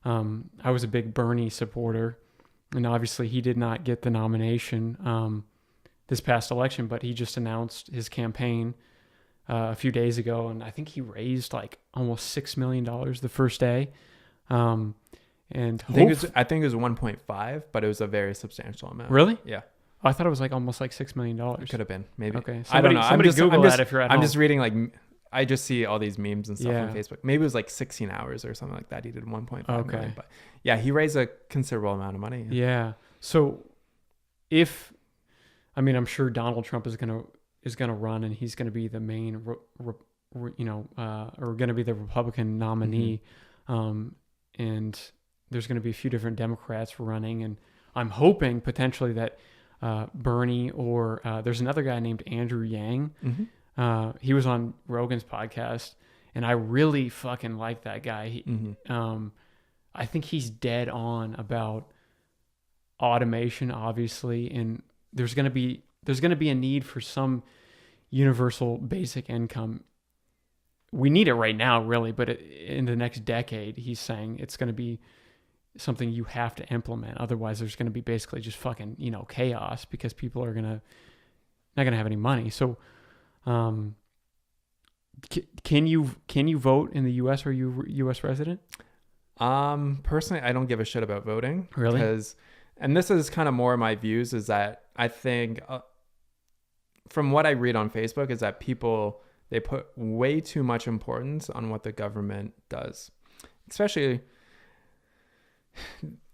I was a big Bernie supporter, and obviously he did not get the nomination this past election, but he just announced his campaign a few days ago, and I think he raised like almost $6 million the first day. And I think it was 1.5, but it was a very substantial amount. Really? Yeah. Oh, I thought it was like almost like $6 million. It could have been, maybe. Okay. I don't know. Somebody Google that if you're at home. I'm just reading like, I just see all these memes and stuff on Facebook. Maybe it was like 16 hours or something like that. He did 1.5 million. But yeah, he raised a considerable amount of money. Yeah. So I'm sure Donald Trump is gonna run, and he's gonna be the main, or gonna be the Republican nominee, and there's gonna be a few different Democrats running, and I'm hoping potentially that Bernie or there's another guy named Andrew Yang. He was on Rogan's podcast, and I really fucking like that guy. I think he's dead on about automation, obviously, and there's gonna be a need for some universal basic income. We need it right now, really, but in the next decade, he's saying it's going to be something you have to implement. Otherwise, there's going to be basically just fucking, chaos, because people are not going to have any money. So, can you vote in the U.S.? Are you a U.S. resident? Personally, I don't give a shit about voting. Really? And this is kind of more my views, is that I think, from what I read on Facebook, is that people, they put way too much importance on what the government does. Especially,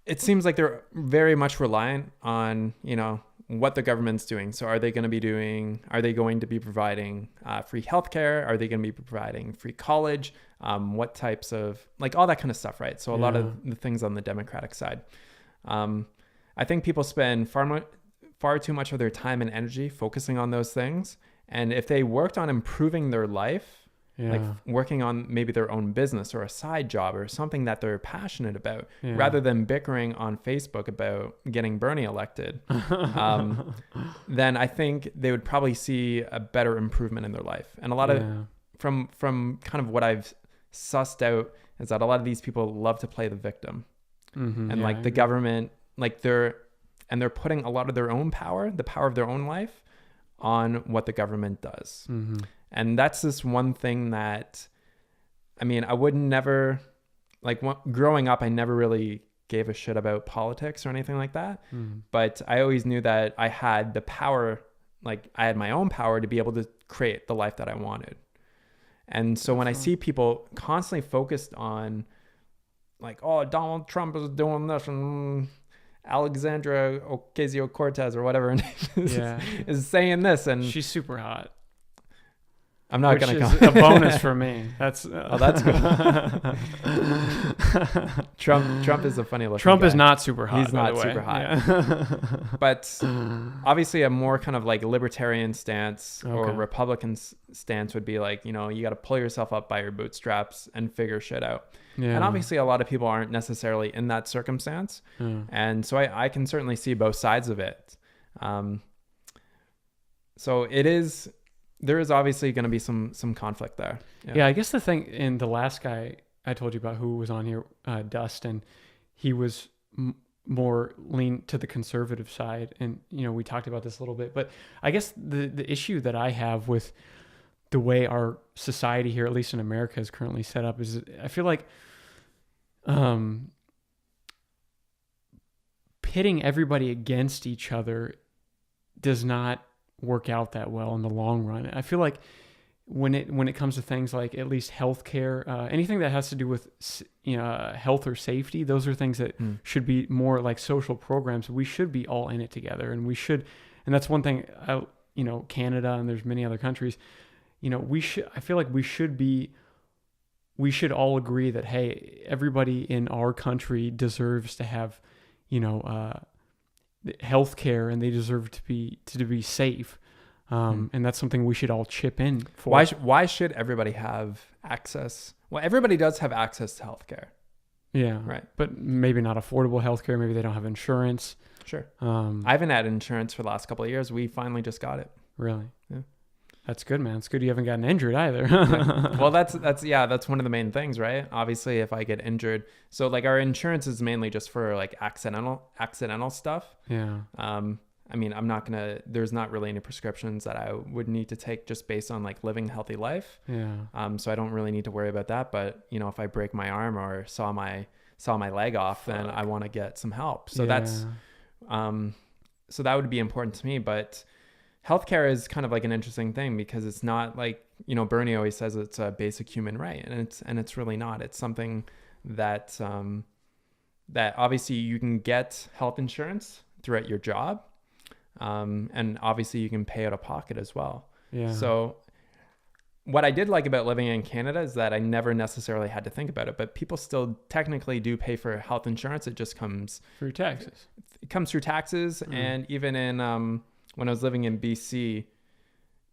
it seems like they're very much reliant on, what the government's doing. So are they going to be providing free healthcare? Are they going to be providing free college? What types of, like, all that kind of stuff, right? So a lot of the things on the Democratic side. I think people spend far too much of their time and energy focusing on those things. And if they worked on improving their life, like working on maybe their own business or a side job or something that they're passionate about, rather than bickering on Facebook about getting Bernie elected, then I think they would probably see a better improvement in their life. And a lot of, from kind of what I've sussed out, is that a lot of these people love to play the victim. And like the government, like they're putting a lot of their own power, the power of their own life, on what the government does. And that's this one thing that, I mean, I would never, like, growing up, I never really gave a shit about politics or anything like that. But I always knew that I had the power, like I had my own power to be able to create the life that I wanted. And so when I see people constantly focused on, like, oh, Donald Trump is doing this, and Alexandra Ocasio-Cortez or whatever her name is saying this, and she's super hot. I'm not going to a bonus for me. That's that's good. Trump is a funny looking Trump guy. Is not super hot. He's not super hot. But obviously a more kind of like libertarian stance or Republican stance would be like, you know, you got to pull yourself up by your bootstraps and figure shit out. And obviously a lot of people aren't necessarily in that circumstance. And so I can certainly see both sides of it. So there is obviously going to be some conflict there. Yeah, I guess the thing, in the last guy I told you about who was on here, Dustin, he was more lean to the conservative side. And, you know, we talked about this a little bit, but I guess the issue that I have with the way our society here, at least in America, is currently set up is I feel like pitting everybody against each other does not work out that well in the long run. I feel like when it comes to things like at least healthcare, anything that has to do with, you know, health or safety, those are things that should be more like social programs. We should be all in it together, and and that's one thing. You know, Canada, and there's many other countries. You know, I feel like we should all agree that, hey, everybody in our country deserves to have, you know, healthcare, and they deserve to be safe. And that's something we should all chip in for. Why should everybody have access? Well, everybody does have access to healthcare. Yeah. Right. But maybe not affordable healthcare. Maybe they don't have insurance. Sure. I haven't had insurance for the last couple of years. We finally just got it. Really? Yeah. That's good, man. It's good you haven't gotten injured either. Well, that's one of the main things, right? Obviously, if I get injured, so like our insurance is mainly just for like accidental stuff. Yeah. I mean, there's not really any prescriptions that I would need to take just based on like living a healthy life. Yeah. So I don't really need to worry about that. But, you know, if I break my arm or saw my leg off, then I want to get some help. So so that would be important to me. But healthcare is kind of like an interesting thing because it's not like, you know, Bernie always says it's a basic human right, and it's really not. It's something that that obviously you can get health insurance throughout your job. And obviously you can pay out of pocket as well. Yeah. So what I did like about living in Canada is that I never necessarily had to think about it, but people still technically do pay for health insurance. It just comes through taxes. It comes through taxes. And even in, when I was living in BC,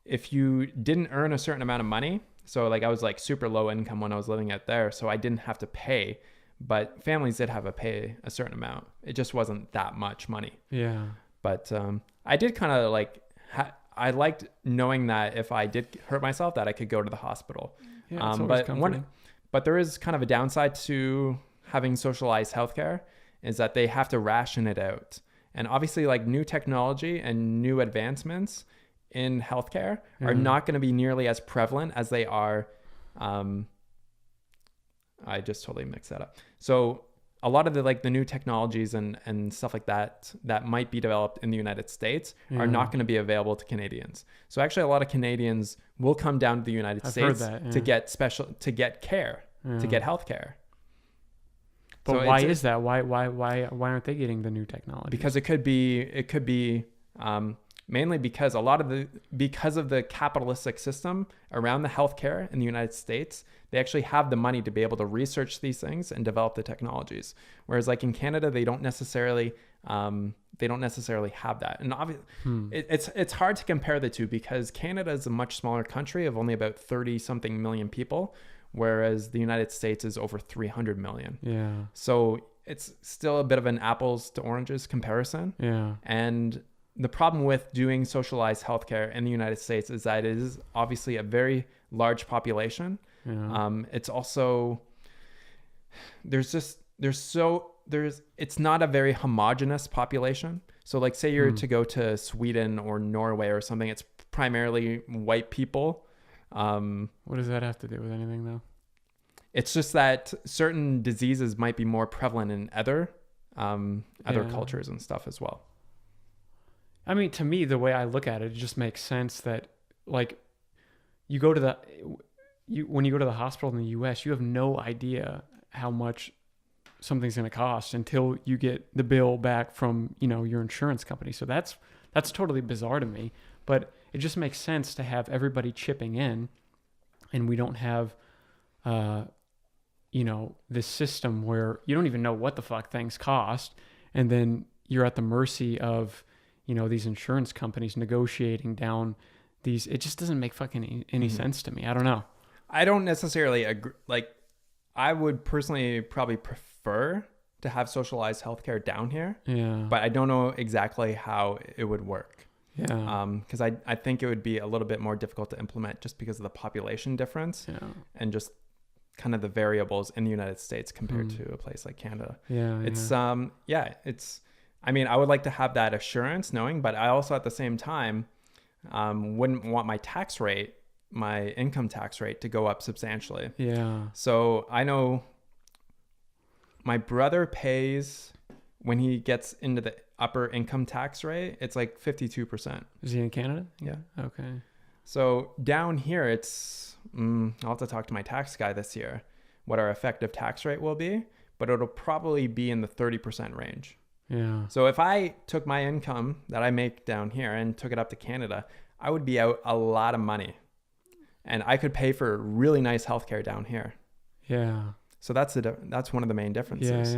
if you didn't earn a certain amount of money, so like I was like super low income when I was living out there, so I didn't have to pay, but families did have to pay a certain amount. It just wasn't that much money. Yeah. But I did kind of like, I liked knowing that if I did hurt myself, that I could go to the hospital. Yeah, it's always comforting. But there is kind of a downside to having socialized healthcare, is that they have to ration it out. And obviously like new technology and new advancements in healthcare are not going to be nearly as prevalent as they are. I just totally mixed that up. So a lot of the new technologies and stuff like that might be developed in the United States are not going to be available to Canadians. So actually a lot of Canadians will come down to the United States to get care, to get health care. But so why is that? Why aren't they getting the new technology? Because it could be Mainly because because of the capitalistic system around the healthcare in the United States, they actually have the money to be able to research these things and develop the technologies. Whereas like in Canada, they don't necessarily have that. And obviously, it's hard to compare the two because Canada is a much smaller country of only about 30 something million people, whereas the United States is over 300 million. Yeah. So it's still a bit of an apples to oranges comparison. Yeah. And the problem with doing socialized healthcare in the United States is that it is obviously a very large population. Yeah. It's also, it's not a very homogenous population. So like say you're to go to Sweden or Norway or something, it's primarily white people. What does that have to do with anything though? It's just that certain diseases might be more prevalent in other cultures and stuff as well. I mean, to me, the way I look at it, it just makes sense that like when you go to the hospital in the US, you have no idea how much something's going to cost until you get the bill back from, your insurance company. So that's totally bizarre to me, but it just makes sense to have everybody chipping in, and we don't have, this system where you don't even know what the fuck things cost. And then you're at the mercy of, these insurance companies negotiating down these. It just doesn't make fucking any sense to me. I don't know. I don't necessarily agree. Like, I would personally probably prefer to have socialized healthcare down here. Yeah. But I don't know exactly how it would work. Yeah. Because I think it would be a little bit more difficult to implement just because of the population difference and just kind of the variables in the United States compared to a place like Canada. Yeah. It's I mean, I would like to have that assurance knowing, but I also at the same time wouldn't want my income tax rate to go up substantially. Yeah. So I know my brother pays, when he gets into the upper income tax rate, it's like 52%. Is he in Canada? Yeah. Okay. So down here, it's, I'll have to talk to my tax guy this year, what our effective tax rate will be, but it'll probably be in the 30% range. Yeah. So if I took my income that I make down here and took it up to Canada, I would be out a lot of money, and I could pay for really nice healthcare down here. Yeah. So that's one of the main differences.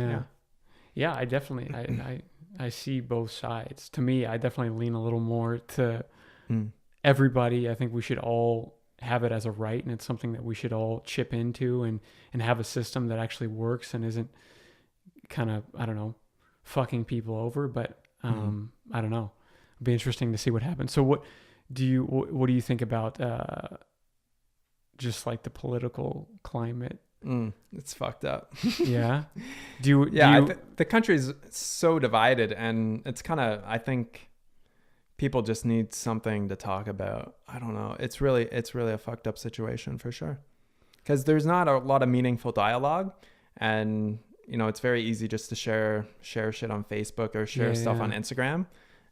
Yeah. I definitely, I see both sides. To me, I definitely lean a little more to everybody. I think we should all have it as a right, and it's something that we should all chip into and have a system that actually works and isn't kind of, I don't know, fucking people over. But I don't know. It'll be interesting to see what happens. So what do you think about just like the political climate? It's fucked up. Yeah. The country is so divided, and it's kind of, I think people just need something to talk about. I don't know. It's really a fucked up situation for sure, because there's not a lot of meaningful dialogue, and it's very easy just to share shit on Facebook or share stuff on Instagram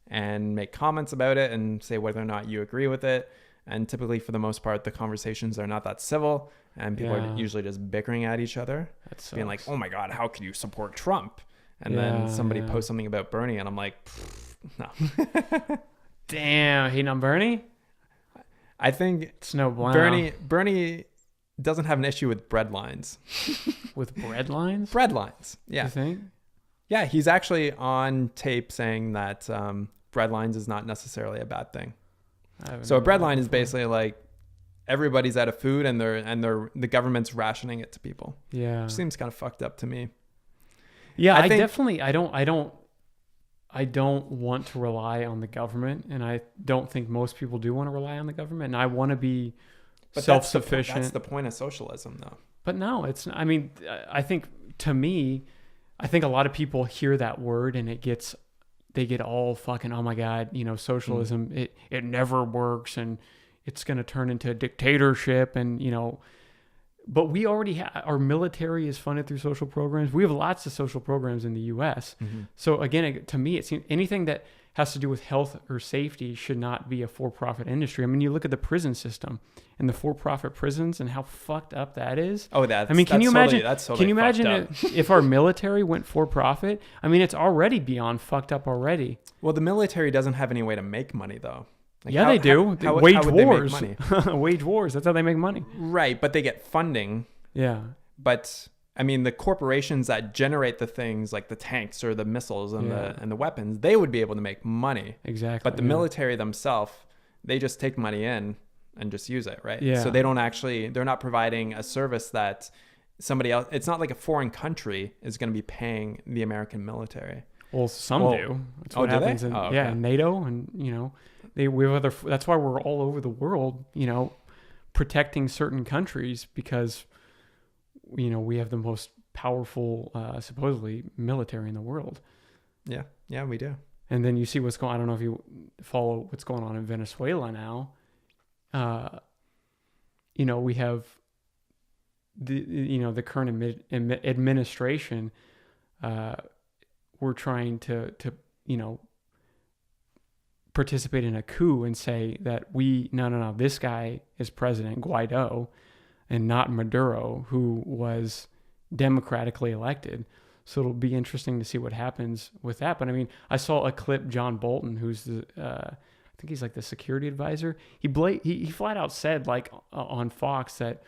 and make comments about it and say whether or not you agree with it. And typically, for the most part, the conversations are not that civil, and people are usually just bickering at each other, being like, "Oh my God, how can you support Trump?" And then somebody posts something about Bernie, and I'm like, "No." Damn, hating on Bernie? I think it's no bueno. Bernie doesn't have an issue with bread lines. With bread lines? Bread lines, yeah. You think? Yeah, he's actually on tape saying that bread lines is not necessarily a bad thing. So a bread line is basically like everybody's out of food, and the government's rationing it to people. Yeah, which seems kind of fucked up to me. Yeah, I definitely I don't want to rely on the government, and I don't think most people do want to rely on the government. And I want to be self-sufficient. That's the point of socialism, though. But no, it's. I mean, I think to me, I think a lot of people hear that word and they get all fucking, oh my God, socialism, it never works, and it's going to turn into a dictatorship. And, but we already have, our military is funded through social programs. We have lots of social programs in the U.S. So again, to me, it seems anything that has to do with health or safety should not be a for-profit industry. I mean, you look at the prison system and the for-profit prisons and how fucked up that is. Oh, that's, I mean, can you imagine? That's totally can you imagine fucked up. if our military went for-profit? I mean, it's already beyond fucked up already. Well, the military doesn't have any way to make money, though. Like yeah, they do. Wage wars. They make money? Wage wars. That's how they make money. Right, but they get funding. Yeah. But I mean, the corporations that generate the things like the tanks or the missiles and the weapons, they would be able to make money. Exactly. But the military themselves, they just take money in and just use it, right? Yeah. So they're not providing a service that somebody else. It's not like a foreign country is going to be paying the American military. Well, some do. That's what do happens they? in Okay. NATO, and we have other. That's why we're all over the world, protecting certain countries because we have the most powerful, supposedly military in the world. Yeah, we do. And then you see what's going. I don't know if you follow what's going on in Venezuela now. We have the current administration. We're trying to participate in a coup and say that no, this guy is President Guaido and not Maduro, who was democratically elected. So it'll be interesting to see what happens with that. But I mean, I saw a clip, John Bolton, who's I think he's like the security advisor. He flat out said on Fox that,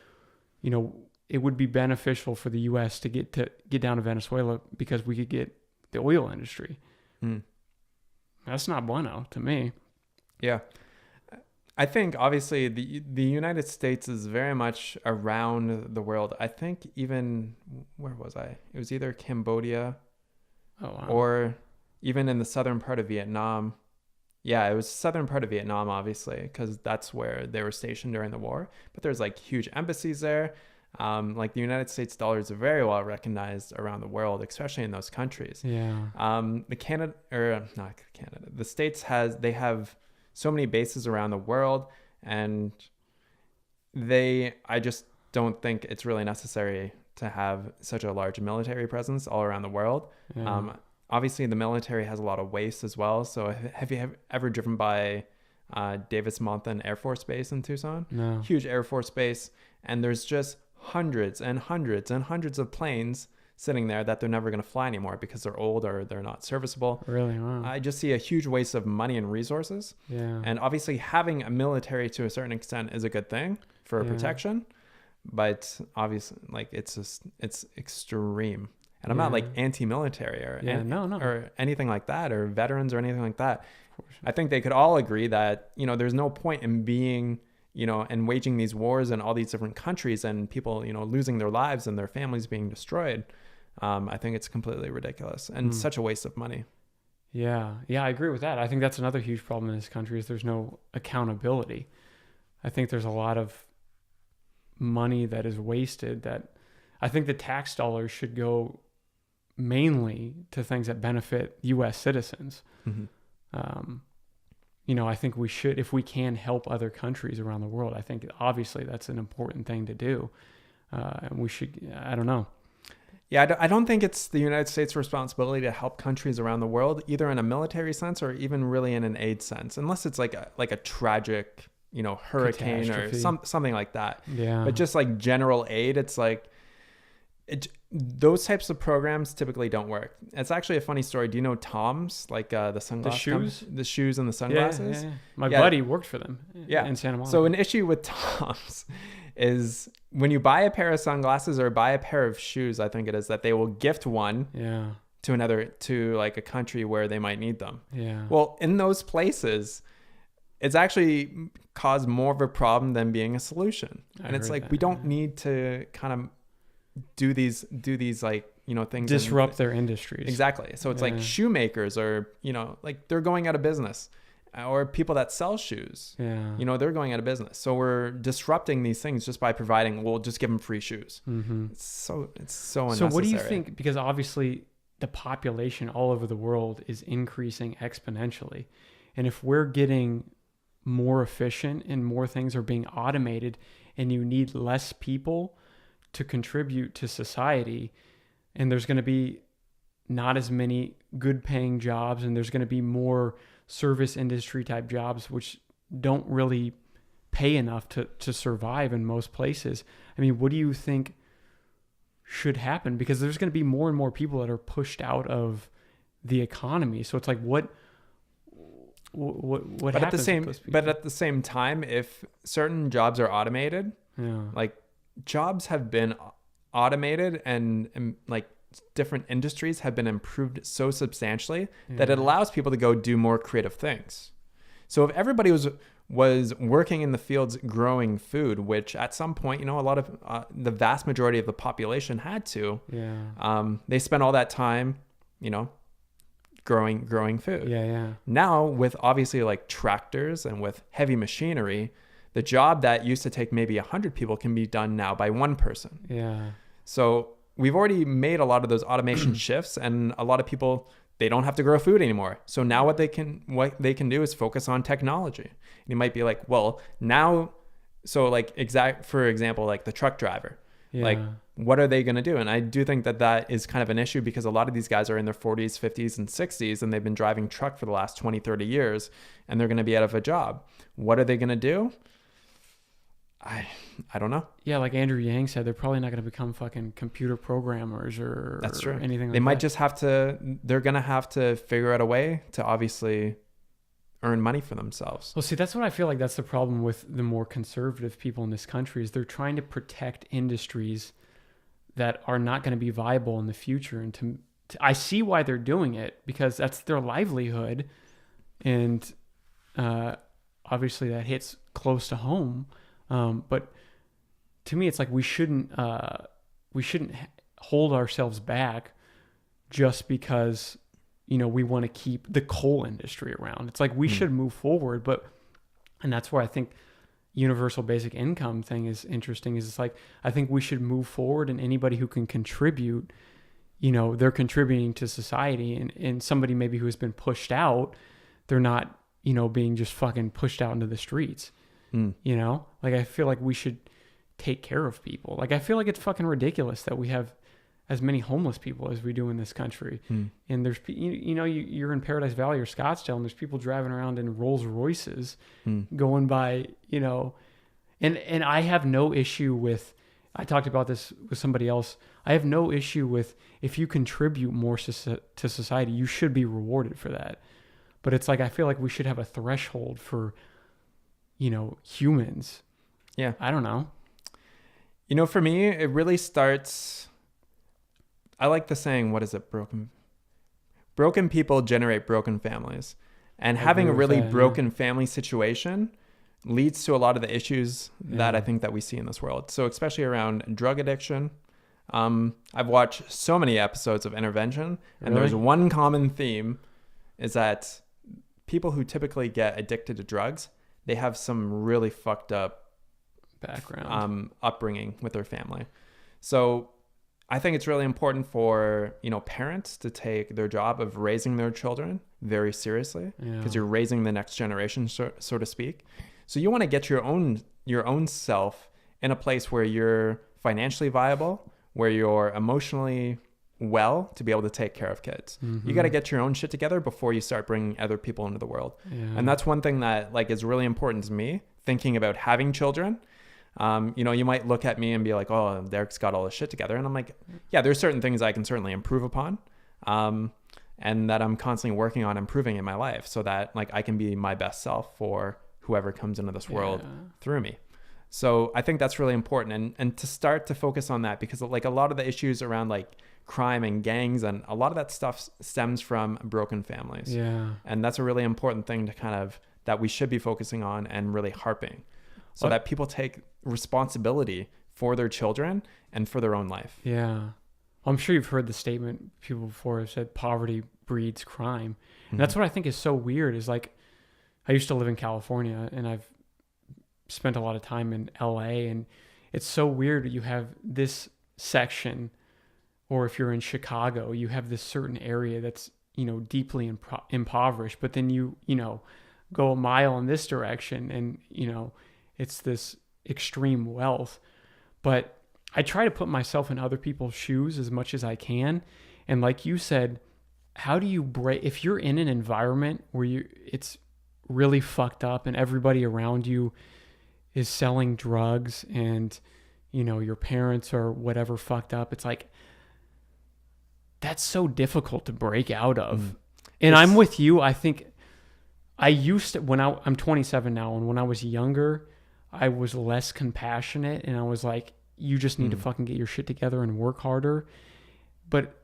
it would be beneficial for the U.S. to get down to Venezuela because we could get the oil industry. That's not bueno to me. Yeah. I think obviously the United States is very much around the world. I think even, where was I? It was either Cambodia or even in the southern part of Vietnam. Yeah, it was southern part of Vietnam, obviously, because that's where they were stationed during the war. But there's huge embassies there. The United States dollar is very well recognized around the world, especially in those countries. Yeah. The States have so many bases around the world, and I just don't think it's really necessary to have such a large military presence all around the world. Yeah. Obviously the military has a lot of waste as well. So have you ever driven by Davis-Monthan Air Force Base in Tucson? No. Huge Air Force Base, and there's just hundreds and hundreds and hundreds of planes sitting there that they're never going to fly anymore because they're old or they're not serviceable. Really? Wow. I just see a huge waste of money and resources. Yeah. And obviously having a military to a certain extent is a good thing for protection, but obviously it's extreme. And I'm not anti-military or or anything like that, or veterans or anything like that. I think they could all agree that, there's no point in being, and waging these wars in all these different countries and people, losing their lives and their families being destroyed. I think it's completely ridiculous and such a waste of money. Yeah. Yeah, I agree with that. I think that's another huge problem in this country is there's no accountability. I think there's a lot of money that is wasted that I think the tax dollars should go mainly to things that benefit U.S. citizens. I think we should, if we can help other countries around the world, I think obviously that's an important thing to do. And we should, I don't know. Yeah, I don't think it's the United States' responsibility to help countries around the world, either in a military sense or even really in an aid sense, unless it's like a tragic, hurricane or something like that. Yeah. But just general aid, it's those types of programs typically don't work. It's actually a funny story. Do you know Tom's, the sunglasses? The shoes and the sunglasses? Yeah. My buddy worked for them in Santa Monica. So an issue with Tom's is when you buy a pair of sunglasses or buy a pair of shoes, I think it is, that they will gift one to a country where they might need them. Yeah. Well, in those places, it's actually caused more of a problem than being a solution. And it's we don't need to kind of do these things, disrupt their industries. Exactly. So it's shoemakers or they're going out of business, or people that sell shoes, they're going out of business. So we're disrupting these things just by providing, we'll just give them free shoes. It's so unnecessary. So what do you think? Because obviously the population all over the world is increasing exponentially. And if we're getting more efficient and more things are being automated and you need less people to contribute to society, and there's going to be not as many good paying jobs, and there's going to be more service industry type jobs, which don't really pay enough to survive in most places. I mean, what do you think should happen? Because there's going to be more and more people that are pushed out of the economy. So it's like, what but happens at the same with those people? but at the same time, if certain jobs are automated, Yeah. like jobs have been automated, and like different industries have been improved so substantially that it allows people to go do more creative things. So if everybody was working in the fields growing food, which at some point, you know, a lot of the vast majority of the population had to, they spent all that time, you know, growing food. Now with obviously like tractors and with heavy machinery, the job that used to take maybe 100 people can be done now by one person. So we've already made a lot of those automation shifts, and a lot of people, they don't have to grow food anymore. So now what they can do is focus on technology. And you might be like, well, now, so like for example, like the truck driver, like what are they going to do? And I do think that is kind of an issue, because a lot of these guys are in their 40s, 50s, and 60s, and they've been driving truck for the last 20, 30 years, and they're going to be out of a job. What are they going to do? I don't know. Yeah, like Andrew Yang said, they're probably not going to become fucking computer programmers or That's true. Anything like that. They might just they're going to have to figure out a way to obviously earn money for themselves. Well, see, that's what I feel like that's the problem with the more conservative people in this country, is they're trying to protect industries that are not going to be viable in the future. And I see why they're doing it, because that's their livelihood. And obviously that hits close to home. But to me, it's like we shouldn't hold ourselves back just because, you know, we want to keep the coal industry around. It's like we should move forward, and that's where I think universal basic income thing is interesting. Is it's like, I think we should move forward, and anybody who can contribute, you know, they're contributing to society, and somebody maybe who has been pushed out, they're not, you know, being just fucking pushed out into the streets. You know, like I feel like we should take care of people. Like I feel like it's fucking ridiculous that we have as many homeless people as we do in this country. And there's, you know, you're in Paradise Valley or Scottsdale, and there's people driving around in Rolls Royces going by, you know, and I have no issue with, I talked about this with somebody else. I have no issue with, if you contribute more to society, you should be rewarded for that. But it's like, I feel like we should have a threshold for, you know, humans. Yeah. I don't know. You know, for me, it really starts, I like the saying, what is it? Broken people generate broken families. And having a really broken family situation leads to a lot of the issues that I think that we see in this world. So especially around drug addiction. I've watched so many episodes of Intervention, and there's one common theme, is that people who typically get addicted to drugs, they have some really fucked up background, upbringing with their family. So I think it's really important for, you know, parents to take their job of raising their children very seriously, because you're raising the next generation, so to speak. So you want to get your own self in a place where you're financially viable, where you're emotionally well to be able to take care of kids. You got to get your own shit together before you start bringing other people into the world. And that's one thing that like is really important to me, thinking about having children. You know, you might look at me and be like, oh, Derek's got all his shit together. And I'm like, yeah, there's certain things I can certainly improve upon. And that I'm constantly working on improving in my life, so that like I can be my best self for whoever comes into this world through me. So I think that's really important, and to start to focus on that, because like a lot of the issues around like crime and gangs and a lot of that stuff stems from broken families. And that's a really important thing to kind of, that we should be focusing on and really harping, so that people take responsibility for their children and for their own life. I'm sure you've heard the statement, people before have said poverty breeds crime. And that's what I think is so weird, is like, I used to live in California, and I've spent a lot of time in LA, and it's so weird. You have this section, or if you're in Chicago, you have this certain area that's, you know, deeply impoverished, but then you know, go a mile in this direction, and, you know, it's this extreme wealth. But I try to put myself in other people's shoes as much as I can. And like you said, how do you break, if you're in an environment where it's really fucked up and everybody around you is selling drugs and, you know, your parents or whatever fucked up, it's like, that's so difficult to break out of. And I'm with you. I think I used to, I'm 27 now, and when I was younger, I was less compassionate, and I was like, you just need to fucking get your shit together and work harder. But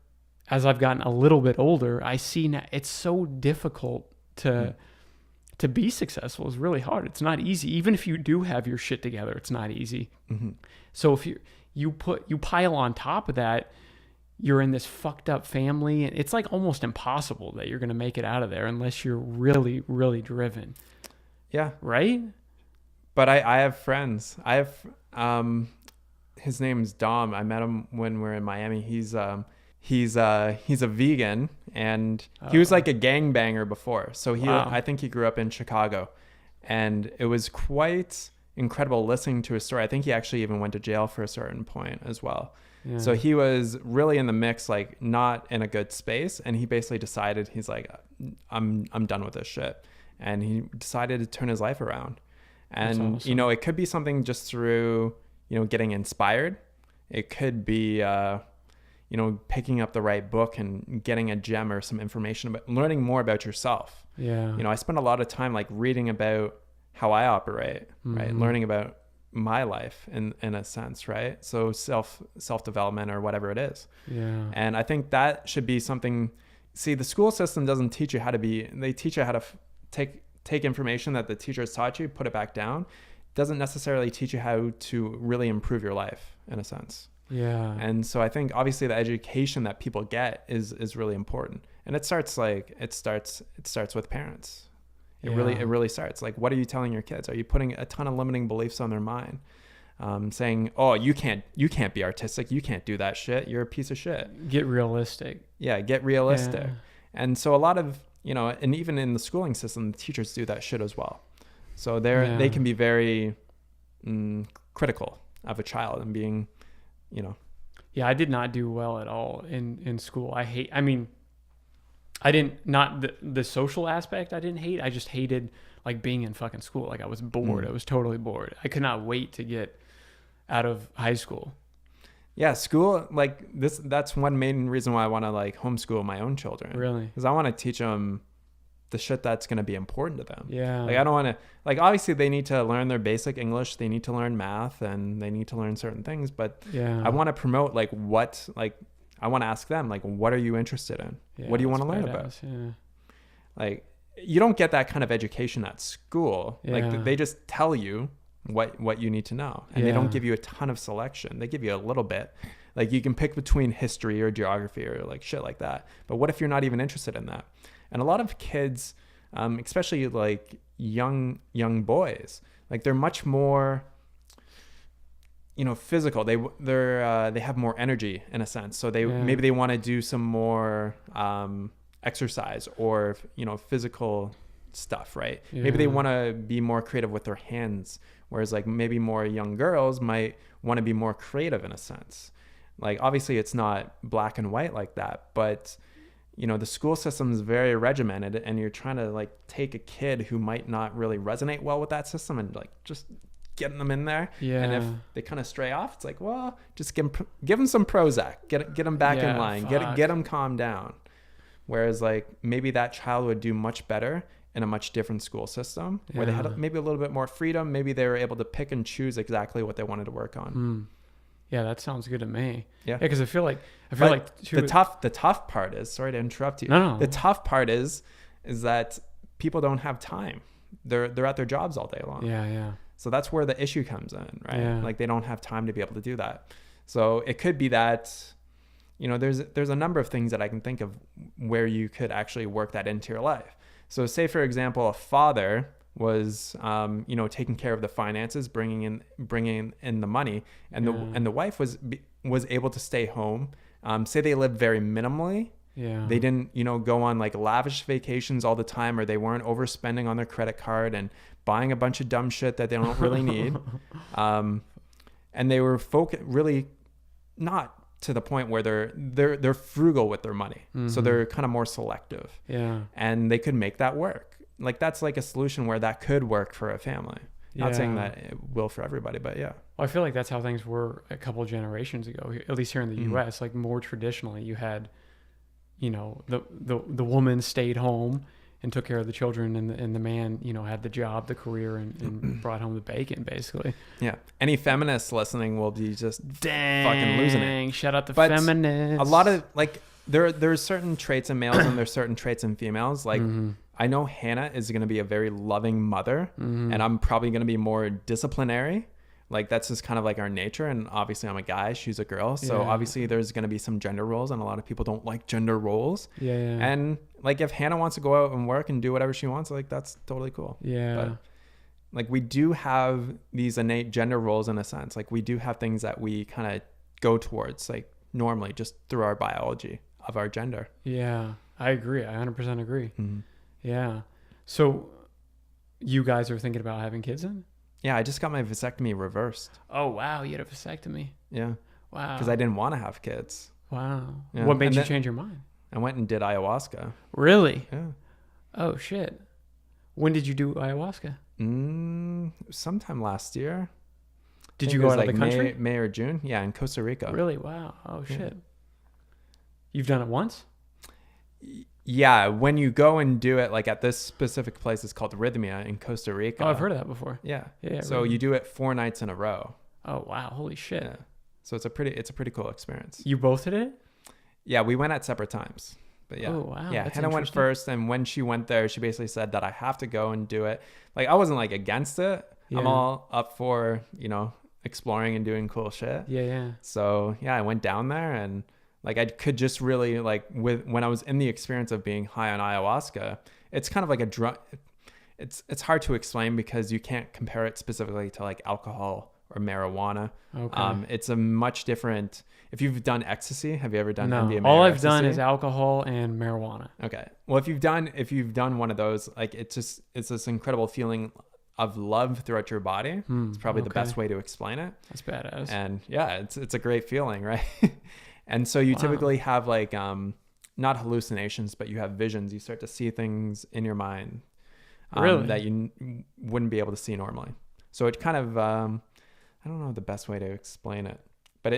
as I've gotten a little bit older, I see now it's so difficult to be successful. It's really hard. It's not easy. Even if you do have your shit together, it's not easy. So if you pile on top of that, you're in this fucked up family, and it's like almost impossible that you're going to make it out of there unless you're really, really driven. Yeah. Right? But I have friends. His name's Dom. I met him when we were in Miami. He's a vegan, and he was like a gangbanger before. So I think he grew up in Chicago, and it was quite incredible listening to his story. I think he actually even went to jail for a certain point as well. Yeah. So he was really in the mix, like not in a good space. And he basically decided, he's like, I'm done with this shit. And he decided to turn his life around. And, awesome. You know, it could be something just through, you know, getting inspired. It could be, you know, picking up the right book and getting a gem or some information about learning more about yourself. Yeah. You know, I spend a lot of time like reading about how I operate, right? Learning about my life in a sense, right? So self-development or whatever it is. Yeah. And I think that should be something. See, the school system doesn't teach you how to be, they teach you how to take information that the teachers taught you, put it back down. Doesn't necessarily teach you how to really improve your life in a sense. Yeah. And so I think obviously the education that people get is really important. And it starts with parents. It really starts. Like, what are you telling your kids? Are you putting a ton of limiting beliefs on their mind? Saying, oh, you can't be artistic. You can't do that shit. You're a piece of shit. Get realistic. Yeah, get realistic. Yeah. And so a lot of, you know, and even in the schooling system, the teachers do that shit as well. So they can be very critical of a child and being, you know. Yeah, I did not do well at all in school. The social aspect I didn't hate. I just hated like being in fucking school. Like I was bored. I was totally bored. I could not wait to get out of high school. Yeah, school, like that's one main reason why I want to like homeschool my own children. Really? Because I want to teach them the shit that's going to be important to them. Yeah. Like I don't want to, like obviously they need to learn their basic English, they need to learn math, and they need to learn certain things, but I want to promote I want to ask them, like, what are you interested in? Yeah, what do you want to learn about? Yeah. Like, you don't get that kind of education at school. Yeah. Like, they just tell you what you need to know. And they don't give you a ton of selection. They give you a little bit. Like, you can pick between history or geography or, like, shit like that. But what if you're not even interested in that? And a lot of kids, especially, like, young boys, like, they're much more, you know, physical. They have more energy in a sense. So maybe they want to do some more exercise or, you know, physical stuff, right? Yeah. Maybe they want to be more creative with their hands, whereas like maybe more young girls might want to be more creative in a sense. Like obviously it's not black and white like that, but you know, the school system is very regimented, and you're trying to like take a kid who might not really resonate well with that system and like just getting them in there. Yeah. And if they kind of stray off, it's like, well, just give them some Prozac, get them back in line, get them calmed down. Whereas like maybe that child would do much better in a much different school system where they had maybe a little bit more freedom. Maybe they were able to pick and choose exactly what they wanted to work on. Yeah, that sounds good to me. Yeah, because I feel like the tough part is, sorry to interrupt you. No. The tough part is that people don't have time. They're at their jobs all day long. Yeah. So that's where the issue comes in, right? Yeah. Like they don't have time to be able to do that. So it could be that, you know, there's a number of things that I can think of where you could actually work that into your life. So say, for example, a father was, you know, taking care of the finances, bringing in the money, and the wife was able to stay home. Say they lived very minimally. Yeah. They didn't, you know, go on like lavish vacations all the time, or they weren't overspending on their credit card and buying a bunch of dumb shit that they don't really need. And they were really not to the point where they're frugal with their money. So they're kind of more selective. Yeah. And they could make that work. Like that's like a solution where that could work for a family. Not saying that it will for everybody, but yeah. Well, I feel like that's how things were a couple of generations ago, at least here in the US. Like more traditionally, you had, you know, the woman stayed home and took care of the children, and the man, you know, had the job, the career, and brought home the bacon, basically. Yeah. Any feminists listening will be just fucking losing it. Shout out to feminists. A lot of like there's certain traits in males and there's certain traits in females. Like I know Hannah is going to be a very loving mother, and I'm probably going to be more disciplinary. Like that's just kind of like our nature. And obviously I'm a guy, she's a girl. So obviously there's going to be some gender roles, and a lot of people don't like gender roles. Yeah. And like if Hannah wants to go out and work and do whatever she wants, like that's totally cool. Yeah. But like we do have these innate gender roles in a sense. Like we do have things that we kind of go towards, like normally just through our biology of our gender. Yeah, I agree. I 100% agree. Yeah. So you guys are thinking about having kids then? Yeah, I just got my vasectomy reversed. Oh, wow. You had a vasectomy. Yeah. Wow. Because I didn't want to have kids. Wow. Yeah. What made you change your mind? I went and did ayahuasca. Really? Yeah. Oh, shit. When did you do ayahuasca? Sometime last year. Did you go out of the country? May or June? Yeah, in Costa Rica. Really? Wow. Oh, shit. You've done it once? Yeah, when you go and do it, like at this specific place, it's called Rhythmia in Costa Rica. Oh, I've heard of that before. Yeah. Yeah. So you do it 4 nights in a row. Oh, wow. Holy shit. Yeah. So it's a pretty cool experience. You both did it? Yeah, we went at separate times. But yeah. Oh, wow. Yeah, Hannah went first, and when she went there, she basically said that I have to go and do it. Like I wasn't like against it. Yeah. I'm all up for, you know, exploring and doing cool shit. Yeah. So yeah, I went down there, and like I could just really like when I was in the experience of being high on ayahuasca, it's kind of like a drug. It's hard to explain because you can't compare it specifically to like alcohol or marijuana. Okay. It's a much different. If you've done ecstasy, have you ever done MDMA? All I've done is alcohol and marijuana. Okay. Well, if you've done one of those, like it's this incredible feeling of love throughout your body. It's probably the best way to explain it. That's badass. And yeah, it's a great feeling, right? And so you typically have like not hallucinations, but you have visions. You start to see things in your mind that you wouldn't be able to see normally. So it kind of I don't know the best way to explain it, but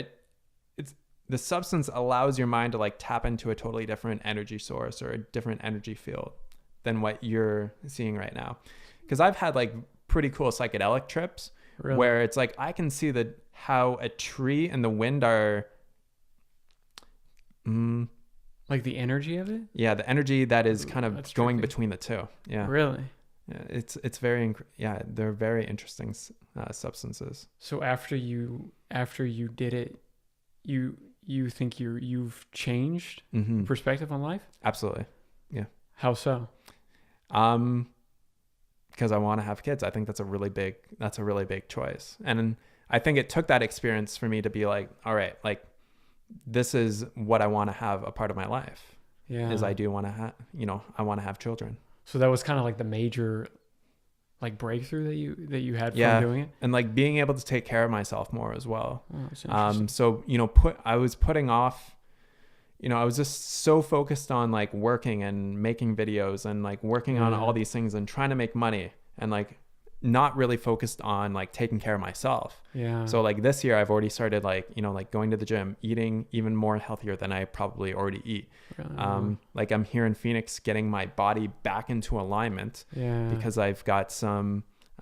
it's the substance allows your mind to like tap into a totally different energy source or a different energy field than what you're seeing right now. Because I've had like pretty cool psychedelic trips where it's like I can see how a tree and the wind are like the energy of it. Yeah, the energy that is kind of going between the two. Yeah, really. Yeah, it's very they're very interesting substances. So after you did it, you think you've changed perspective on life? Absolutely. Yeah. How so? Because I want to have kids. I think that's a really big choice. And I think it took that experience for me to be like, all right, like this is what I want to have a part of my life. Yeah. Is I do want to have, I want to have children. So that was kind of like the major like breakthrough that you had from doing it. And like being able to take care of myself more as well. Oh, that's interesting. So, I was putting off, I was just so focused on like working and making videos and like working on all these things and trying to make money and like not really focused on like taking care of myself. Yeah. So like this year I've already started like, like going to the gym, eating even more healthier than I probably already eat. Really? Like I'm here in Phoenix getting my body back into alignment because I've got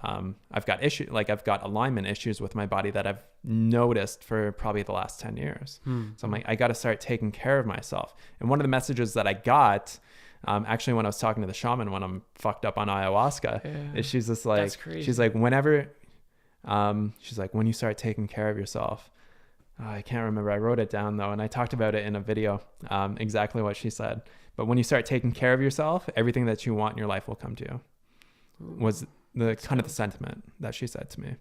I've got alignment issues with my body that I've noticed for probably the last 10 years. So I'm like, I got to start taking care of myself. And one of the messages that I got, actually when I was talking to the shaman when I'm fucked up on ayahuasca, is she's just like, she's like, when you start taking care of yourself, I can't remember. I wrote it down though. And I talked about it in a video, exactly what she said. But when you start taking care of yourself, everything that you want in your life will come to you. Was the kind of the sentiment that she said to me.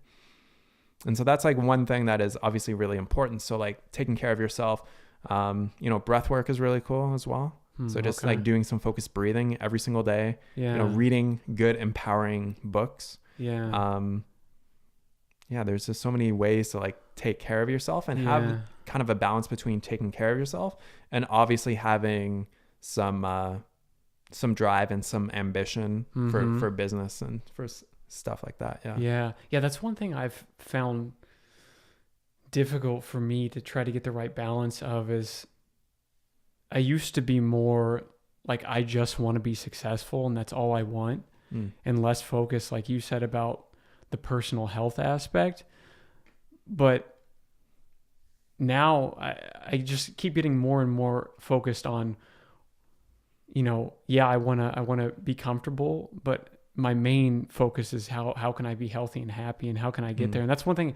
And so that's like one thing that is obviously really important. So like taking care of yourself, breath work is really cool as well. So just like doing some focused breathing every single day, reading good, empowering books. Yeah. There's just so many ways to like take care of yourself and have kind of a balance between taking care of yourself and obviously having some drive and some ambition for business and for stuff like that. Yeah, that's one thing I've found difficult for me to try to get the right balance of. Is I used to be more like, I just want to be successful and that's all I want, and less focused, like you said, about the personal health aspect. But now I just keep getting more and more focused on, I want to be comfortable, but my main focus is how can I be healthy and happy, and how can I get there? And that's one thing,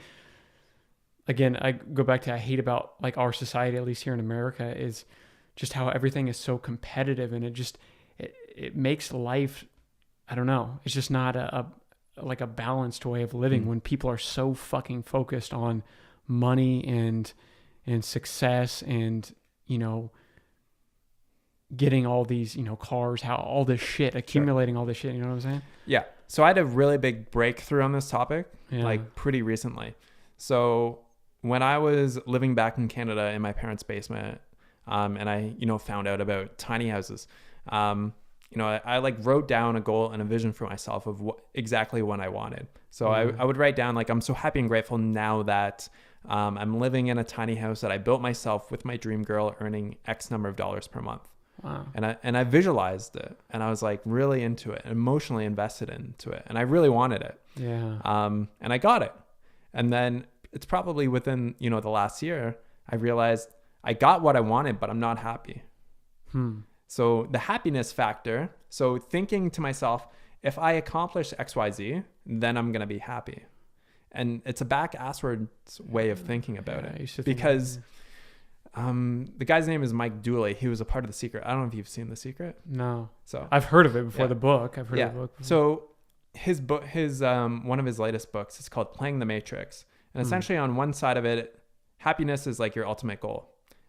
again, I go back to, I hate about like our society, at least here in America, is just how everything is so competitive, and it makes life, I don't know, it's just not a balanced way of living when people are so fucking focused on money and success and, getting all these, cars, all this shit, accumulating all this shit, you know what I'm saying? Yeah. So I had a really big breakthrough on this topic, like pretty recently. So when I was living back in Canada in my parents' basement, and I, found out about tiny houses, I like wrote down a goal and a vision for myself of exactly what I wanted. So I would write down, like, I'm so happy and grateful now that I'm living in a tiny house that I built myself with my dream girl, earning X number of dollars per month. Wow. And I visualized it, and I was like really into it, emotionally invested into it, and I really wanted it. Yeah. And I got it. And then it's probably within, the last year, I realized I got what I wanted, but I'm not happy. So the happiness factor, so thinking to myself, if I accomplish XYZ, then I'm going to be happy. And it's a back-asswards way of thinking about it. Because the guy's name is Mike Dooley. He was a part of The Secret. I don't know if you've seen The Secret. No. So I've heard of it before the book. I've heard of the book before. So his book, one of his latest books is called Playing the Matrix. And essentially on one side of it, happiness is like your ultimate goal.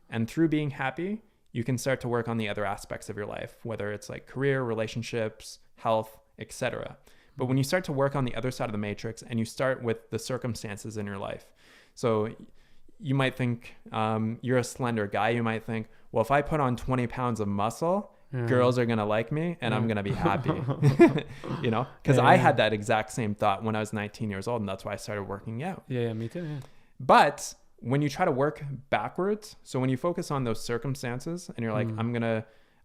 And through being happy, you can start to work on the other aspects of your life, whether it's like career, relationships, health, etc. But when you start to work on the other side of the matrix and you start with the circumstances in your life, so you might think you're a slender guy. You might think, well, if I put on 20 pounds of muscle, girls are going to like me and I'm going to be happy, because I had that exact same thought when I was 19 years old. And that's why I started working out. Yeah, me too. Yeah. But when you try to work backwards, so when you focus on those circumstances and you're like,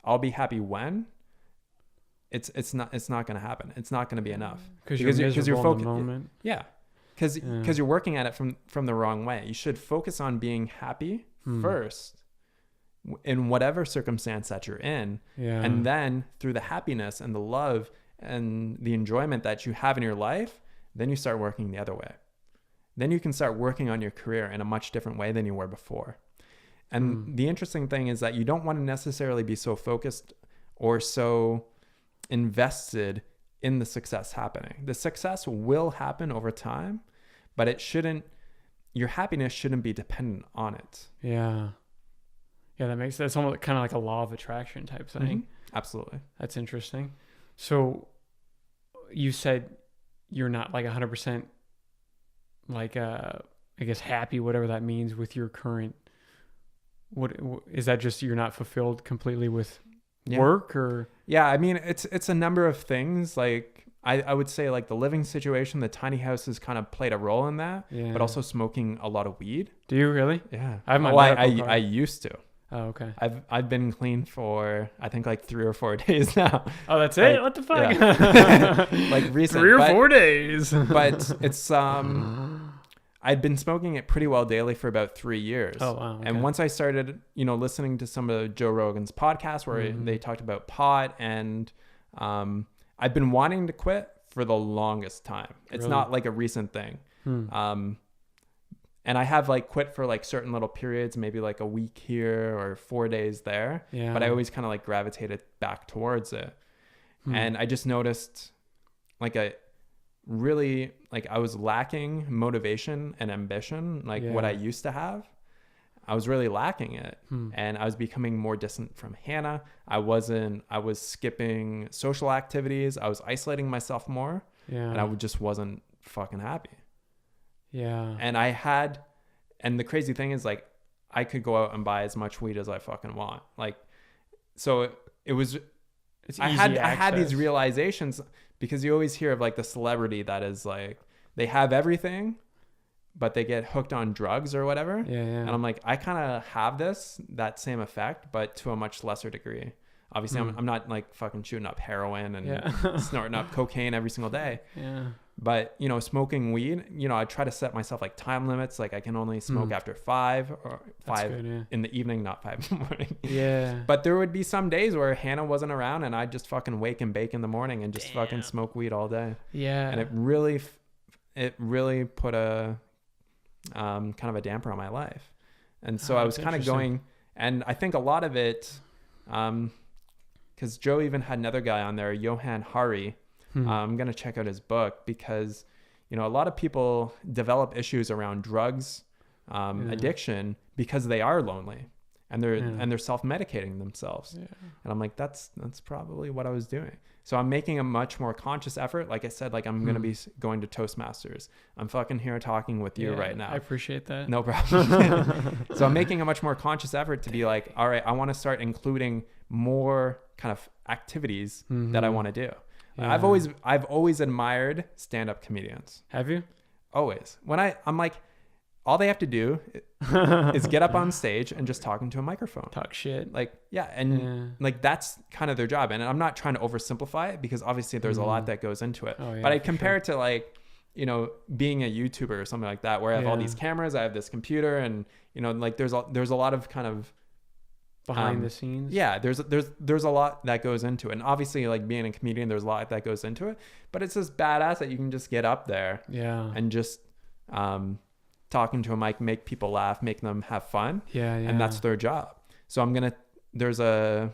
I'll be happy when, it's not going to happen. It's not going to be enough because you're focused on the moment. Yeah. Because you're working at it from the wrong way. You should focus on being happy first in whatever circumstance that you're in. Yeah. And then through the happiness and the love and the enjoyment that you have in your life, then you start working the other way. Then you can start working on your career in a much different way than you were before. And the interesting thing is that you don't want to necessarily be so focused or so invested in the success happening. The success will happen over time, but your happiness shouldn't be dependent on it. Yeah. Yeah, that's almost kind of like a law of attraction type thing. Absolutely. That's interesting. So you said you're not like 100% like I guess happy, whatever that means, with your current, what is that? Just you're not fulfilled completely with work, or? Yeah, I mean, it's a number of things. Like I would say, like the living situation, the tiny house has kind of played a role in that, but also smoking a lot of weed. Do you really? Yeah. I have my I used to. Oh, okay. I've been clean for I think like 3 or 4 days now. Oh, that's it? What the fuck? Yeah. Like recent 3 or 4 days. But it's I'd been smoking it pretty well daily for about 3 years. Oh, wow. Okay. And once I started, listening to some of Joe Rogan's podcasts where they talked about pot, and I've been wanting to quit for the longest time. It's not like a recent thing. And I have like quit for like certain little periods, maybe like a week here or 4 days there. Yeah. But I always kind of like gravitated back towards it. And I just noticed like I was lacking motivation and ambition, like what I used to have. I was really lacking it. And I was becoming more distant from Hannah. I was skipping social activities. I was isolating myself more. Yeah. And I just wasn't fucking happy. Yeah. And the crazy thing is, like, I could go out and buy as much weed as I fucking want. Like, so it was, It's I easy had these access. realizations, because you always hear of like the celebrity that is like, they have everything, but they get hooked on drugs or whatever. Yeah, yeah. And I'm like, I kind of have that same effect, but to a much lesser degree. Obviously, I'm not like fucking shooting up heroin and snorting up cocaine every single day. Yeah. But, you know, smoking weed, you know, I try to set myself like time limits. Like I can only smoke after 5 or 5 good, yeah. in the evening, not 5 in the morning. Yeah. But there would be some days where Hannah wasn't around and I'd just fucking wake and bake in the morning and just fucking smoke weed all day. Yeah. And it really put a kind of a damper on my life. And so I was kind of going, and I think a lot of it, because Joe even had another guy on there, Johan Hari. I'm going to check out his book, because, you know, a lot of people develop issues around drugs, addiction, because they are lonely and they're self-medicating themselves. Yeah. And I'm like, that's probably what I was doing. So I'm making a much more conscious effort. Like I said, like I'm going to be going to Toastmasters. I'm fucking here talking with you right now. I appreciate that. No problem. So I'm making a much more conscious effort to be like, all right, I want to start including more kind of activities that I want to do. Yeah. I've always admired stand-up comedians. Have you? Always. When I'm like, all they have to do is get up on stage and just talk into a microphone. Talk shit. Like, like that's kind of their job. And I'm not trying to oversimplify it, because obviously there's a lot that goes into it. Oh, yeah, but I compare it to like, you know, being a YouTuber or something like that, where I have all these cameras, I have this computer, and, you know, like there's a lot of kind of behind the scenes. Yeah, there's a lot that goes into it. And obviously, like being a comedian, there's a lot that goes into it. But it's just badass that you can just get up there and just talking to a mic, make people laugh, make them have fun. Yeah. And that's their job. So there's I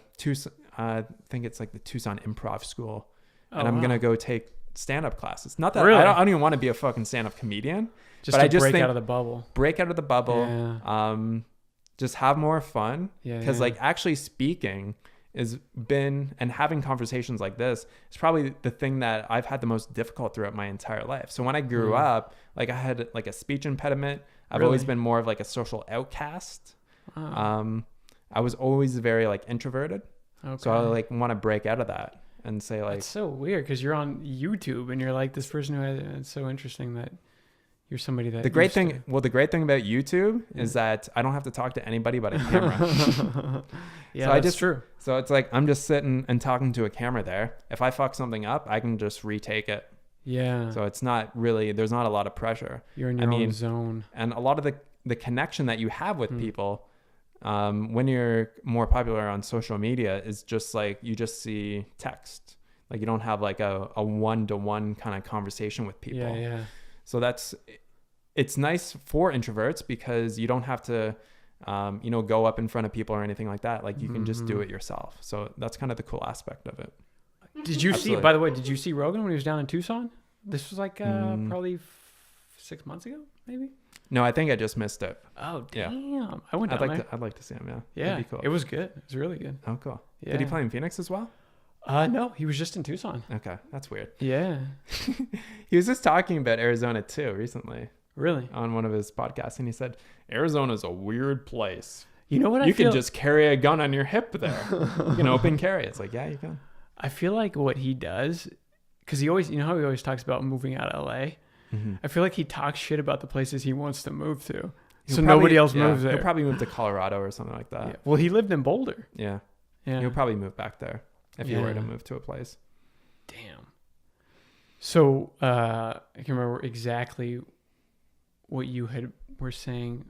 think it's like the Tucson Improv School. And I'm going to go take stand-up classes. Not that I don't even want to be a fucking stand-up comedian. Just to break out of the bubble. Break out of the bubble. Yeah. Just have more fun. Because like actually speaking and having conversations like this is probably the thing that I've had the most difficult throughout my entire life. So when I grew up, like I had like a speech impediment. I've always been more of like a social outcast. Wow. I was always very like introverted. Okay. So I like want to break out of that and say like, it's so weird because you're on YouTube and you're like this person it's so interesting that you're somebody that the great thing about YouTube is that I don't have to talk to anybody but a camera. Yeah, so that's true. So it's like I'm just sitting and talking to a camera there. If I fuck something up, I can just retake it. Yeah. So it's not really, there's not a lot of pressure. You're in your own zone. And a lot of the connection that you have with people when you're more popular on social media is just like you just see text. Like you don't have like a one-to-one kind of conversation with people. Yeah, yeah. So it's nice for introverts because you don't have to, go up in front of people or anything like that. Like you can just do it yourself. So that's kind of the cool aspect of it. Did you see, by the way, did you see Rogan when he was down in Tucson? This was like probably 6 months ago, maybe? No, I think I just missed it. Oh, damn. Yeah. I went down there. I'd like to see him, yeah. Yeah, that'd be cool. It was good. It was really good. Oh, cool. Yeah. Did he play in Phoenix as well? No, he was just in Tucson. Okay, that's weird. Yeah. He was just talking about Arizona too recently. Really? On one of his podcasts, and he said, Arizona's a weird place. You know what you can just carry a gun on your hip there. You can open carry. It's like, yeah, you can. I feel like what he does, because he always, how he always talks about moving out of LA. Mm-hmm. I feel like he talks shit about the places he wants to move to. So nobody else moves there. He'll probably move to Colorado or something like that. Yeah. Well, he lived in Boulder. Yeah. He'll probably move back there if you were to move to a place. Damn. So I can remember exactly what you were saying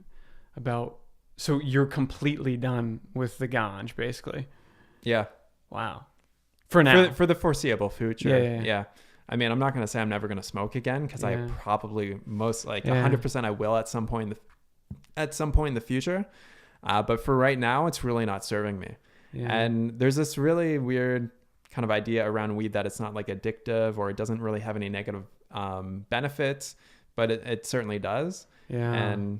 about. So you're completely done with the ganj, basically. Yeah. Wow. For now. For the foreseeable future. Yeah. I mean, I'm not going to say I'm never going to smoke again because I probably 100% I will at some point in the future. But for right now, it's really not serving me. Yeah. And there's this really weird kind of idea around weed that it's not like addictive or it doesn't really have any negative benefits, but it certainly does. Yeah. And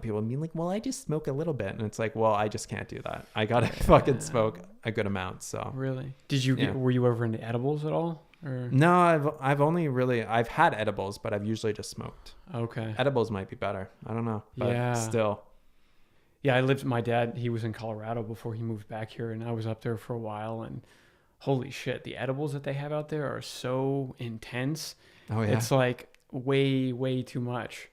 people mean like, well, I just smoke a little bit. And it's like, well, I just can't do that. I got to fucking smoke a good amount. So really, were you ever into edibles at all? Or? No, I've had edibles, but I've usually just smoked. Okay. Edibles might be better. I don't know. But still. yeah, my dad, he was in Colorado before he moved back here, and I was up there for a while, and holy shit, the edibles that they have out there are so intense. Oh yeah. It's like way too much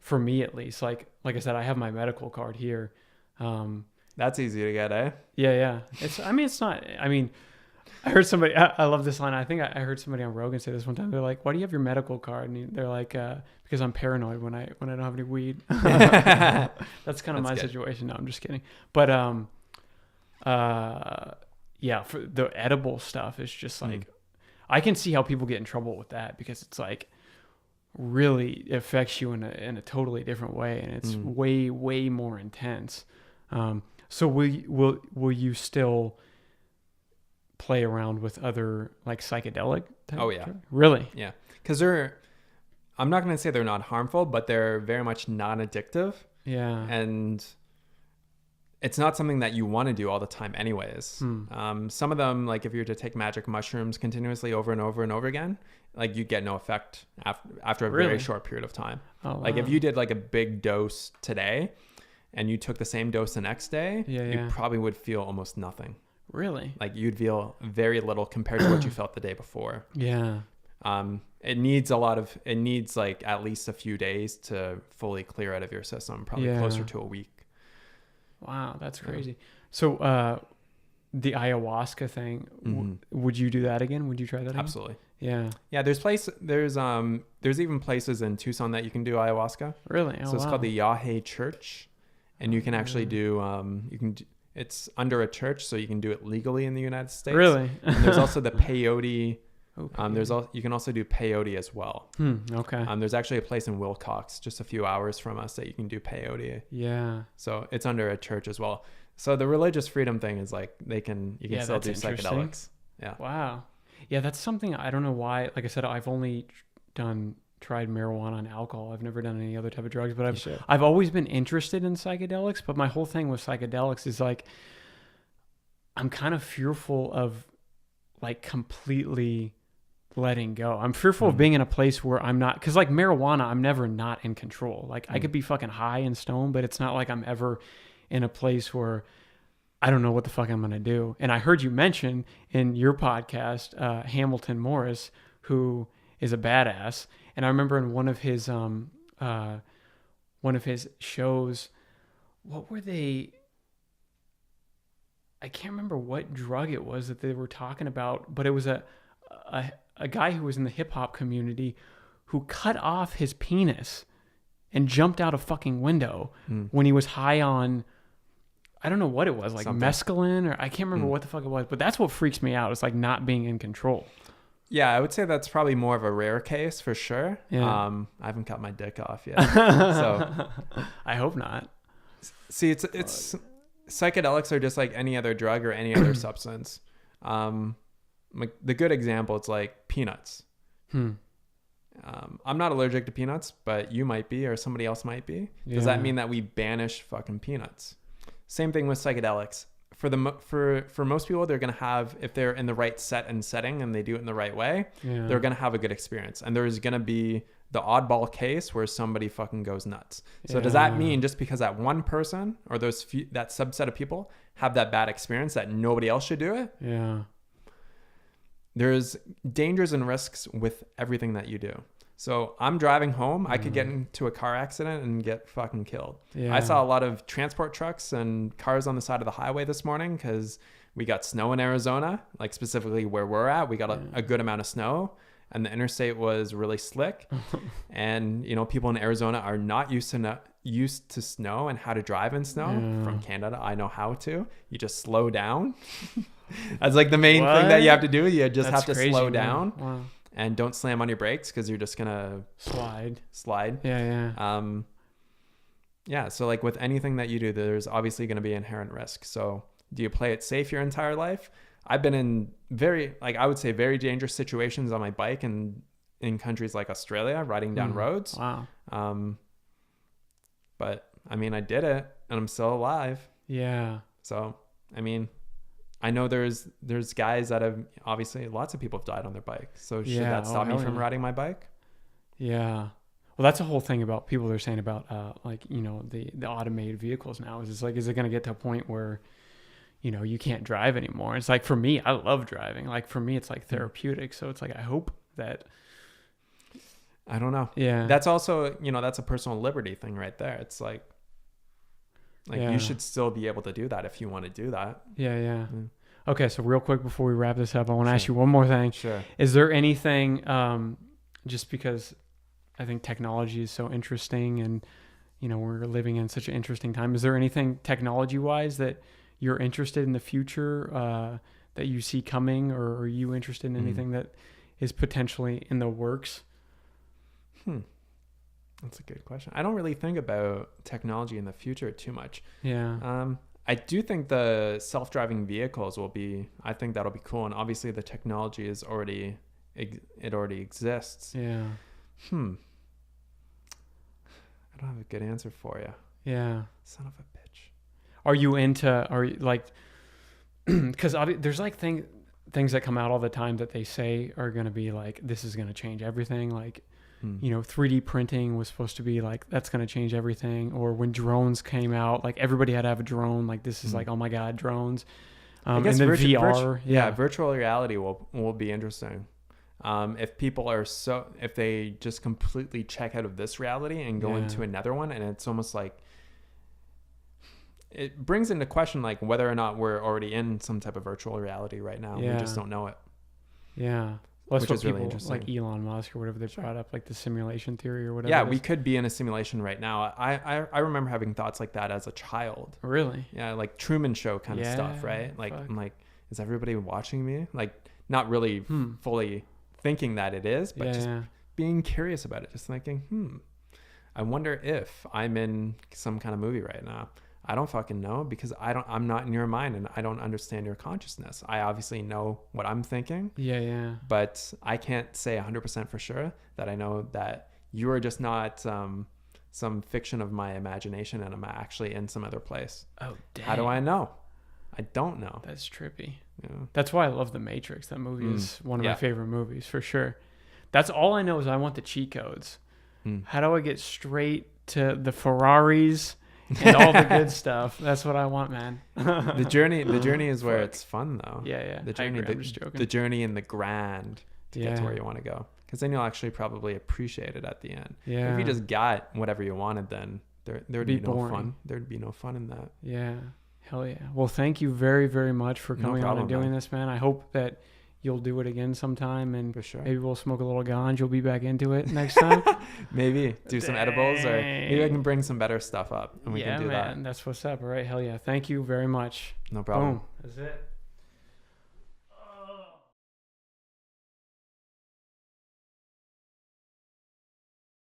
for me, at least. Like I said, I have my medical card here. That's easy to get, eh? Yeah. It's not, I heard somebody, I love this line. I think I heard somebody on Rogan say this one time. They're like, why do you have your medical card? And they're like, because I'm paranoid when I don't have any weed. That's kind of my situation. No, I'm just kidding. But, yeah, for the edible stuff, it's just like, I can see how people get in trouble with that, because it's like really affects you in a totally different way. And it's way more intense. So will you still play around with other like psychedelic type? Oh yeah. Really? Yeah. Because I'm not going to say they're not harmful, but they're very much non-addictive. Yeah. And it's not something that you want to do all the time anyways. Some of them, like if you were to take magic mushrooms continuously over and over and over again, like you get no effect after a very short period of time. Oh, like wow. if you did like a big dose today and you took the same dose the next day, you probably would feel almost nothing. Really? Like you'd feel very little compared to what you felt the day before. Yeah. It needs like at least a few days to fully clear out of your system, probably closer to a week. Wow, that's crazy. So the ayahuasca thing, would you do that again? Would you try that again? Absolutely. Yeah. Yeah, there's even places in Tucson that you can do ayahuasca. Really? Oh, So it's called the Yahe Church, and you can actually do it's under a church, so you can do it legally in the United States. Really? And there's also the peyote. Okay. You can also do peyote as well. Okay. There's actually a place in Wilcox, just a few hours from us, that you can do peyote. Yeah. So it's under a church as well. So the religious freedom thing is like you can still do psychedelics. Yeah. Wow. Yeah, that's something I don't know why. Like I said, I've only tried marijuana and alcohol. I've never done any other type of drugs, but I've always been interested in psychedelics. But my whole thing with psychedelics is like, I'm kind of fearful of like completely letting go. I'm fearful of being in a place where I'm not, because like marijuana, I'm never not in control. Like I could be fucking high and stoned, but it's not like I'm ever in a place where I don't know what the fuck I'm going to do. And I heard you mention in your podcast, Hamilton Morris, who is a badass. And I remember in one of his shows, what were they? I can't remember what drug it was that they were talking about, but it was a guy who was in the hip hop community who cut off his penis and jumped out a fucking window when he was high on, I don't know what it was, like mescaline, or I can't remember what the fuck it was, but that's what freaks me out. It's like not being in control. Yeah, I would say that's probably more of a rare case for sure. Yeah. I haven't cut my dick off yet. So I hope not. See, it's psychedelics are just like any other drug or any other substance. Like the good example, it's like peanuts. I'm not allergic to peanuts, but you might be, or somebody else might be. Does that mean that we banish fucking peanuts? Same thing with psychedelics. For most people, they're going to have, if they're in the right set and setting and they do it in the right way, they're going to have a good experience. And there's going to be the oddball case where somebody fucking goes nuts. So does that mean just because that one person or that subset of people have that bad experience that nobody else should do it? Yeah. There's dangers and risks with everything that you do. So I'm driving home. I could get into a car accident and get fucking killed. Yeah. I saw a lot of transport trucks and cars on the side of the highway this morning because we got snow in Arizona, like specifically where we're at. We got a good amount of snow and the interstate was really slick. And, people in Arizona are not used to snow and how to drive in snow. From Canada, I know how to. You just slow down. That's like the main thing that you have to do. You just have to slow down. Wow. And don't slam on your brakes because you're just gonna slide. Yeah. So like with anything that you do, there's obviously going to be inherent risk. So do you play it safe your entire life? I've been in very dangerous situations on my bike and in countries like Australia, riding down roads. Wow. But I mean, I did it and I'm still alive. Yeah. So, I mean, I know there's guys that have, obviously lots of people have died on their bike. So should that stop me from riding my bike? Yeah. Well, that's the whole thing about people are saying about like, you know, the automated vehicles now is it's like, is it going to get to a point where, you know, you can't drive anymore? It's like, for me, I love driving. Like for me, it's like therapeutic. So it's like, I hope that. I don't know. Yeah. That's also, you know, that's a personal liberty thing right there. It's like you should still be able to do that if you want to do that. Yeah. Okay. So real quick before we wrap this up, I want to ask you Sure. one more thing. Sure. Is there anything, just because I think technology is so interesting and, you know, we're living in such an interesting time. Is there anything technology wise that you're interested in the future that you see coming, or are you interested in anything that is potentially in the works? That's a good question. I don't really think about technology in the future too much. Yeah. I do think the self-driving vehicles I think that'll be cool. And obviously the technology is already exists. Yeah. I don't have a good answer for you. Yeah. Son of a bitch. Are you like, because there's like things that come out all the time that they say are going to be like, this is going to change everything. Like, you know, 3D printing was supposed to be like, that's going to change everything. Or when drones came out, like everybody had to have a drone. Like this is like, oh my God, drones. I guess and then VR. Virtual reality will be interesting. If people if they just completely check out of this reality and go into another one, and it's almost like it brings into question like whether or not we're already in some type of virtual reality right now. We just don't know it. Yeah. Well, that's which what is people really interesting. like Elon Musk or whatever they brought up, like the simulation theory or whatever. Yeah, we could be in a simulation right now. I remember having thoughts like that as a child. Really? Yeah, like Truman Show kind of stuff, right? Like, I'm like, is everybody watching me? Like, not really fully thinking that it is, but just being curious about it. Just thinking, I wonder if I'm in some kind of movie right now. I don't fucking know, because I'm not in your mind and I don't understand your consciousness. I obviously know what I'm thinking. Yeah. But I can't say 100% for sure that I know that you are just not some fiction of my imagination and I'm actually in some other place. Oh, damn. How do I know? I don't know. That's trippy. Yeah. That's why I love The Matrix. That movie is one of my favorite movies for sure. That's all I know is I want the cheat codes. How do I get straight to the Ferraris and all the good stuff? That's what I want, man. The journey is where it's fun though. Yeah. The journey, I'm just joking. the journey and the grind to get to where you want to go. Because then you'll actually probably appreciate it at the end. Yeah. If you just got whatever you wanted, then there would be no boring. fun. There'd be no fun in that. Yeah. Hell yeah. Well, thank you very, very much for coming on and doing this, man. I hope that you'll do it again sometime, and for sure. Maybe we'll smoke a little ganj. You'll be back into it next time. Maybe do some edibles, or maybe I can bring some better stuff up and we can do that. That's what's up. All right. Hell yeah. Thank you very much. No problem. Boom. That's it.